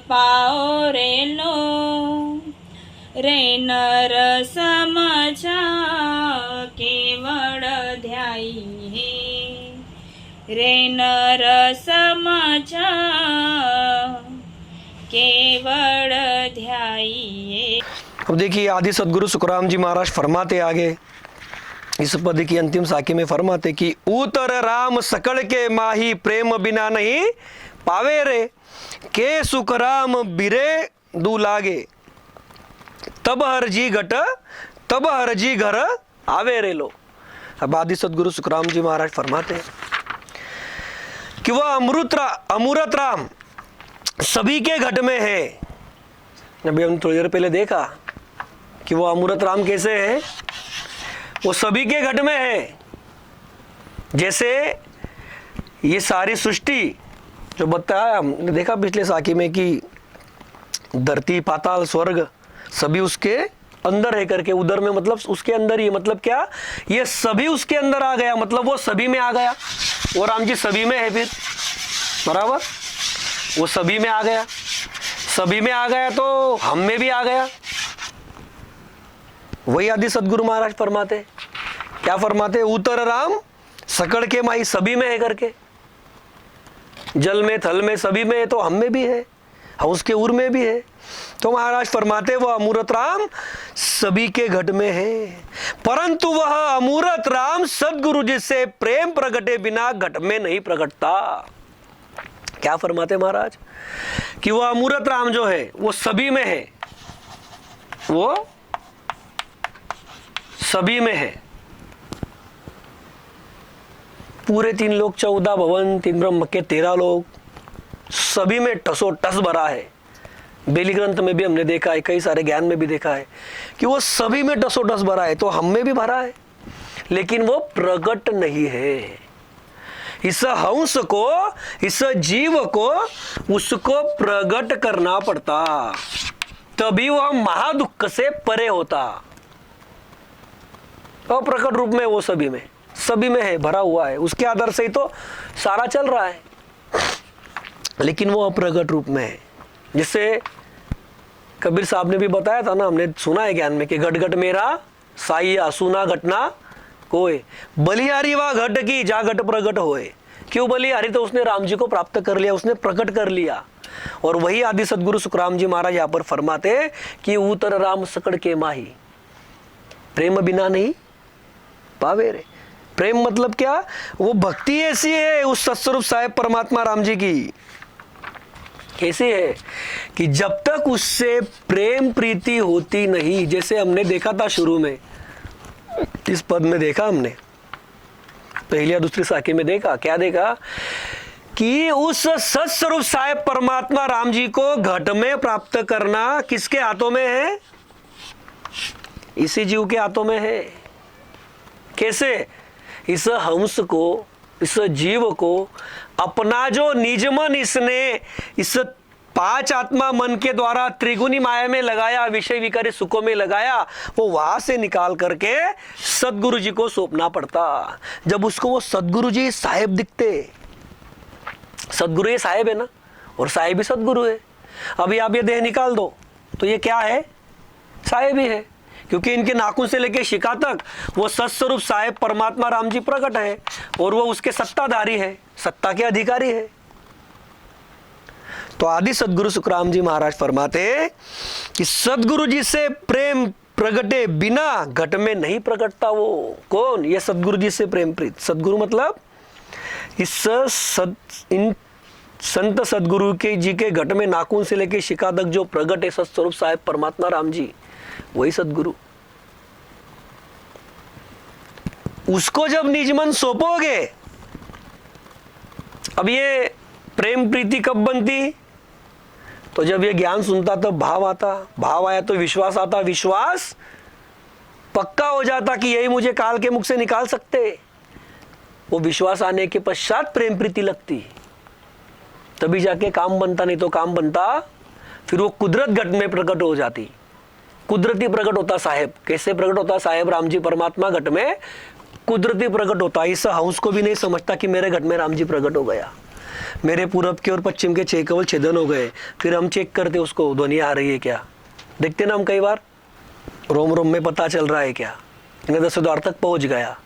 पाओ रे लो, रे नर समझ केवल ध्याइए, रे नर समझ केवल ध्याइए। अब देखिए आदि सदगुरु सुखराम जी महाराज फरमाते आगे इस पद की अंतिम साखी में फरमाते कि उतर राम सकड़ के माही, प्रेम बिना नहीं पावे रे, के सुख राम बिरे दू लागे, तब हर जी घट तब हर जी घर आवे रे लो। अब आदि सदगुरु सुखराम जी महाराज फरमाते हैं कि वह अमूर्त राम सभी के घट में है। अभी हमने थोड़ी देर पहले देखा कि वो अमूर्त राम कैसे है, वो सभी के घट में है। जैसे ये सारी सृष्टि जो बताया हमने देखा पिछले साखी में कि धरती पाताल स्वर्ग सभी उसके अंदर है करके, उधर में मतलब उसके अंदर ही, मतलब क्या ये सभी उसके अंदर आ गया, मतलब वो सभी में आ गया, और राम जी सभी में है फिर बराबर, वो सभी में आ गया। सभी में आ गया तो हम में भी आ गया। वही आदि सदगुरु महाराज फरमाते, क्या फरमाते, उतर राम सकड़ के माई सभी में है करके, जल में थल में सभी में है तो हम में भी है, हंस के उर में भी है। तो महाराज फरमाते वह अमूर्त राम सभी के घट में है, परंतु वह अमूर्त राम सदगुरु जी से प्रेम प्रगटे बिना घट में नहीं प्रगटता। क्या फरमाते महाराज कि वह अमूर्त राम जो है वो सभी में है, वो सभी में है। पूरे 3 लोक 14 भवन 3 ब्रह्म के 13 लोग सभी में टसो टस भरा है। बेली ग्रंथ में भी हमने देखा है, कई सारे ज्ञान में भी देखा है कि वो सभी में टसो टस भरा है, तो हम में भी भरा है, लेकिन वो प्रकट नहीं है। इस हंस को, इस जीव को उसको प्रकट करना पड़ता, तभी वह महादुख से परे होता। अप्रकट रूप में वो सभी में है, भरा हुआ है, उसके आधार से ही तो सारा चल रहा है, लेकिन वो अप्रकट रूप में है। जिससे कबीर साहब ने भी बताया था ना, हमने सुना है ज्ञान में कि घट घट मेरा साई आसुना घटना कोई, बलिहारी वा घट की जा घट प्रगट होए। क्यों बलिहारी, तो उसने राम जी को प्राप्त कर लिया, उसने प्रकट कर लिया। और वही आदि सदगुरु सुखराम जी महाराज यहाँ पर फरमाते कि उतर राम सकड़ के माही प्रेम बिना नहीं पावे रे। प्रेम मतलब क्या, वो भक्ति ऐसी है उस सत्स्वरूप साहेब परमात्मा राम जी की, कैसी है कि जब तक उससे प्रेम प्रीति होती नहीं, जैसे हमने देखा था शुरू में, इस पद में देखा हमने, पहली या दूसरी साखी में देखा, क्या देखा कि उस सत्स्वरूप साहेब परमात्मा राम जी को घट में प्राप्त करना किसके हाथों में है, इसी जीव के हाथों में है। कैसे, इस हंस को, इस जीव को अपना जो निज मन इसने इस 5 आत्मा मन के द्वारा त्रिगुणी माया में लगाया, विषय विकारी सुखों में लगाया, वो वहां से निकाल करके सदगुरु जी को सौंपना पड़ता। जब उसको वो सदगुरु जी साहेब दिखते, सदगुरु ये साहेब है ना, और साहेब भी सदगुरु है। अभी आप ये देह निकाल दो तो ये क्या है, साहेब ही है, क्योंकि इनके नाखून से लेके शिका तक वो सत्स्वरूप साहेब परमात्मा राम जी प्रकट है, और वो उसके सत्ताधारी है, सत्ता के अधिकारी है। तो आदि सदगुरु सुखराम जी महाराज फरमाते कि सदगुरु जी से प्रेम प्रगटे बिना घट में नहीं प्रकटता। वो कौन, ये सदगुरु जी से प्रेम प्रीत। सदगुरु मतलब इन संत सदगुरु के जी के घट में नाखून से लेके शिका तक जो प्रगट है सत्स्वरूप साहेब परमात्मा राम जी, वही सदगुरु। उसको जब निज मन सौंपोगे, अब ये प्रेम प्रीति कब बनती, तो जब ये ज्ञान सुनता तो भाव आता, भाव आया तो विश्वास आता, विश्वास पक्का हो जाता कि यही मुझे काल के मुख से निकाल सकते। वो विश्वास आने के पश्चात प्रेम प्रीति लगती, तभी जाके काम बनता, नहीं तो काम बनता फिर वो कुदरत घट में प्रकट हो जाती। कुदरती प्रकट होता साहेब। कैसे प्रकट होता साहेब राम जी परमात्मा घट में, कुदरती प्रकट होता। इस हंस को भी नहीं समझता कि मेरे घट में राम जी प्रकट हो गया, मेरे पूरब के और पश्चिम के 6 कवल छेदन हो गए। फिर हम चेक करते उसको, ध्वनि आ रही है क्या, देखते ना हम कई बार, रोम रोम में पता चल रहा है क्या, इन्हें 10 द्वार तक पहुंच गया,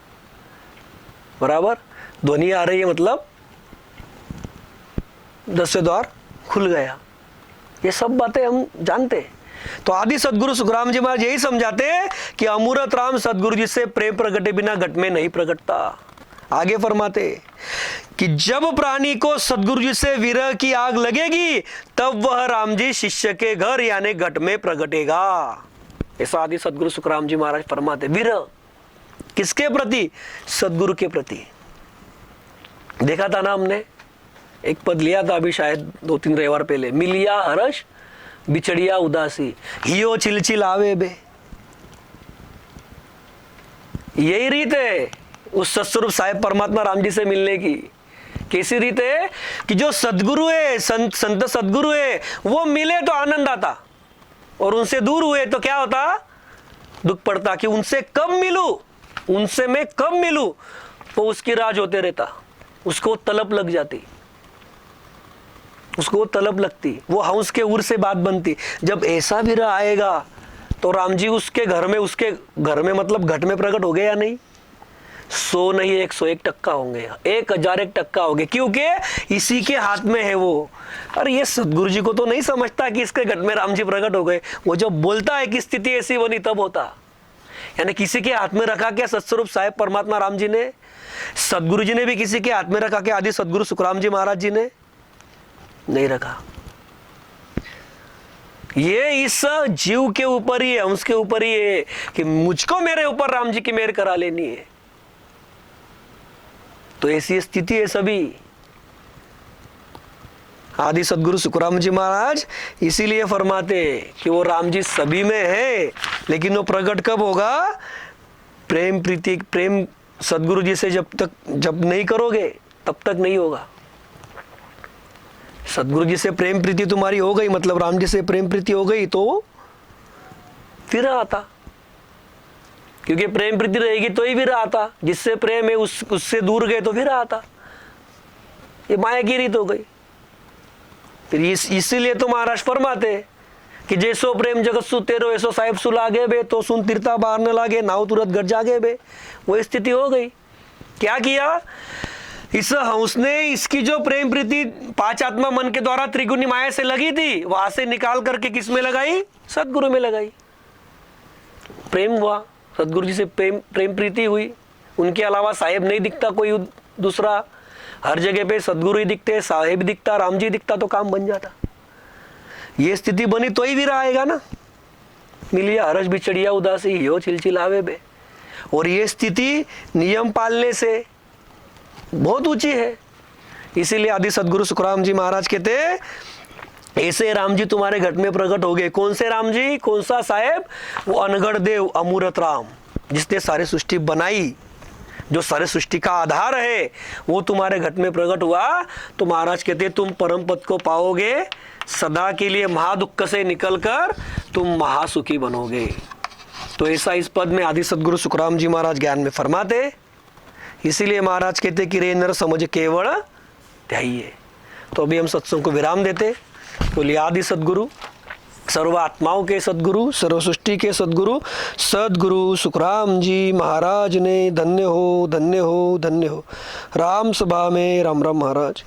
बराबर। ध्वनि आ रही है मतलब 10 द्वार खुल गया। ये सब बातें हम जानते हैं। तो आदि सदगुरु सुखराम जी महाराज यही समझाते हैं कि अमूर्त राम सदगुरु जी से प्रेम प्रगटे बिना घट में नहीं प्रगटता। आगे फरमाते कि जब प्राणी को सदगुरु जी से विरह की आग लगेगी, तब वह राम जी शिष्य के घर यानी घट में प्रगटेगा। ऐसा आदि सदगुरु सुखराम जी महाराज फरमाते। विरह किसके प्रति, सदगुरु के प्रति। देखा था ना हमने, एक पद लिया था अभी शायद 2-3 रविवार पहले, मिलिया हर्ष बिछड़िया उदासी, हियो चिलचिल आवे बे। यही रीत है उस सत्स्वरूप साहेब परमात्मा राम जी से मिलने की। कैसी रीत है कि जो सदगुरु है, संत सदगुरु है, वो मिले तो आनंद आता, और उनसे दूर हुए तो क्या होता, दुख पड़ता कि उनसे कब मिलूं, उनसे मैं कब मिलूं। वो उसकी राह होते रहता, उसको तलब लग जाती। उसको वो तलब लगती, वो हंस के उर से बात बनती। जब ऐसा भी रहा आएगा तो राम जी उसके घर में मतलब घट में प्रकट हो गए या नहीं? 100 नहीं 101% होंगे, 1001% होंगे, क्योंकि इसी के हाथ में है वो। अरे ये सदगुरु जी को तो नहीं समझता कि इसके घट में राम जी प्रकट हो गए। वो जब बोलता है कि स्थिति ऐसी बनी तब होता, यानी किसी के हाथ में रखा क्या सत्स्वरूप साहेब परमात्मा राम जी ने? सदगुरु जी ने भी किसी के हाथ में रखा क्या? आदि सदगुरु सुखराम जी महाराज जी ने नहीं रखा। ये इस जीव के ऊपर ही है, उसके ऊपर ही है कि मुझको मेरे ऊपर राम जी की मेहर करा लेनी है। तो ऐसी स्थिति है सभी। आदि सदगुरु सुखराम जी महाराज इसीलिए फरमाते कि वो राम जी सभी में है, लेकिन वो प्रकट कब होगा? प्रेम प्रीति, प्रेम सदगुरु जी से जब नहीं करोगे तब तक नहीं होगा। सदगुरु जी से प्रेम प्रीति तुम्हारी हो गई, मतलब राम जी से प्रेम प्रीति हो गई, तो फिर आता, क्योंकि प्रेम प्रीति रहेगी तो ही फिर आता। जिससे प्रेम है उससे दूर गए तो फिर आता। ये माया की रीत हो गई। फिर इसीलिए तो महाराज फरमाते कि जैसो प्रेम जगत सु तेरो ऐसो साहिब सु लागे बे, तो सुन तीर्था बाहर न लागे नाव तुरंत घर जागे बे। वो स्थिति हो गई। क्या किया? इस हंस ने इसकी जो प्रेम प्रीति 5 आत्मा मन के द्वारा त्रिगुणी माया से लगी थी, वहां से निकाल करके किस में लगाई? सदगुरु में लगाई। प्रेम हुआ, सदगुरु जी से प्रेम प्रीति हुई। उनके अलावा साहेब नहीं दिखता कोई दूसरा, हर जगह पे सदगुरु ही दिखते, साहेब दिखता, राम जी दिखता, तो काम बन जाता। ये स्थिति बनी तो ही भी आएगा ना। मिलिया हरस बिछड़िया उदासी यो चिलचिलावे बे। और ये स्थिति नियम पालने से बहुत ऊंची है। इसीलिए आदि सदगुरु सुखराम जी महाराज कहते ऐसे राम जी तुम्हारे घट में प्रकट हो गए। कौन से राम जी? कौन सा साहेब? वो अनगढ़ देव अमूर्त राम, जिसने सारी सृष्टि बनाई, जो सारे सृष्टि का आधार है, वो तुम्हारे घट में प्रकट हुआ। तो महाराज कहते तुम परम पद को पाओगे, सदा के लिए महादुख से निकलकर तुम महासुखी बनोगे। तो ऐसा इस पद में आदि सदगुरु सुखराम जी महाराज ज्ञान में फरमाते। इसीलिए महाराज कहते कि रे नर समझ केवल ध्याइये। तो अभी हम सत्संग को विराम देते। बोलिए आदि सदगुरु, सर्व आत्माओं के सदगुरु, सर्व सृष्टि के सदगुरु सदगुरु सुखराम जी महाराज ने धन्य हो, धन्य हो, धन्य हो। राम सभा में राम राम महाराज।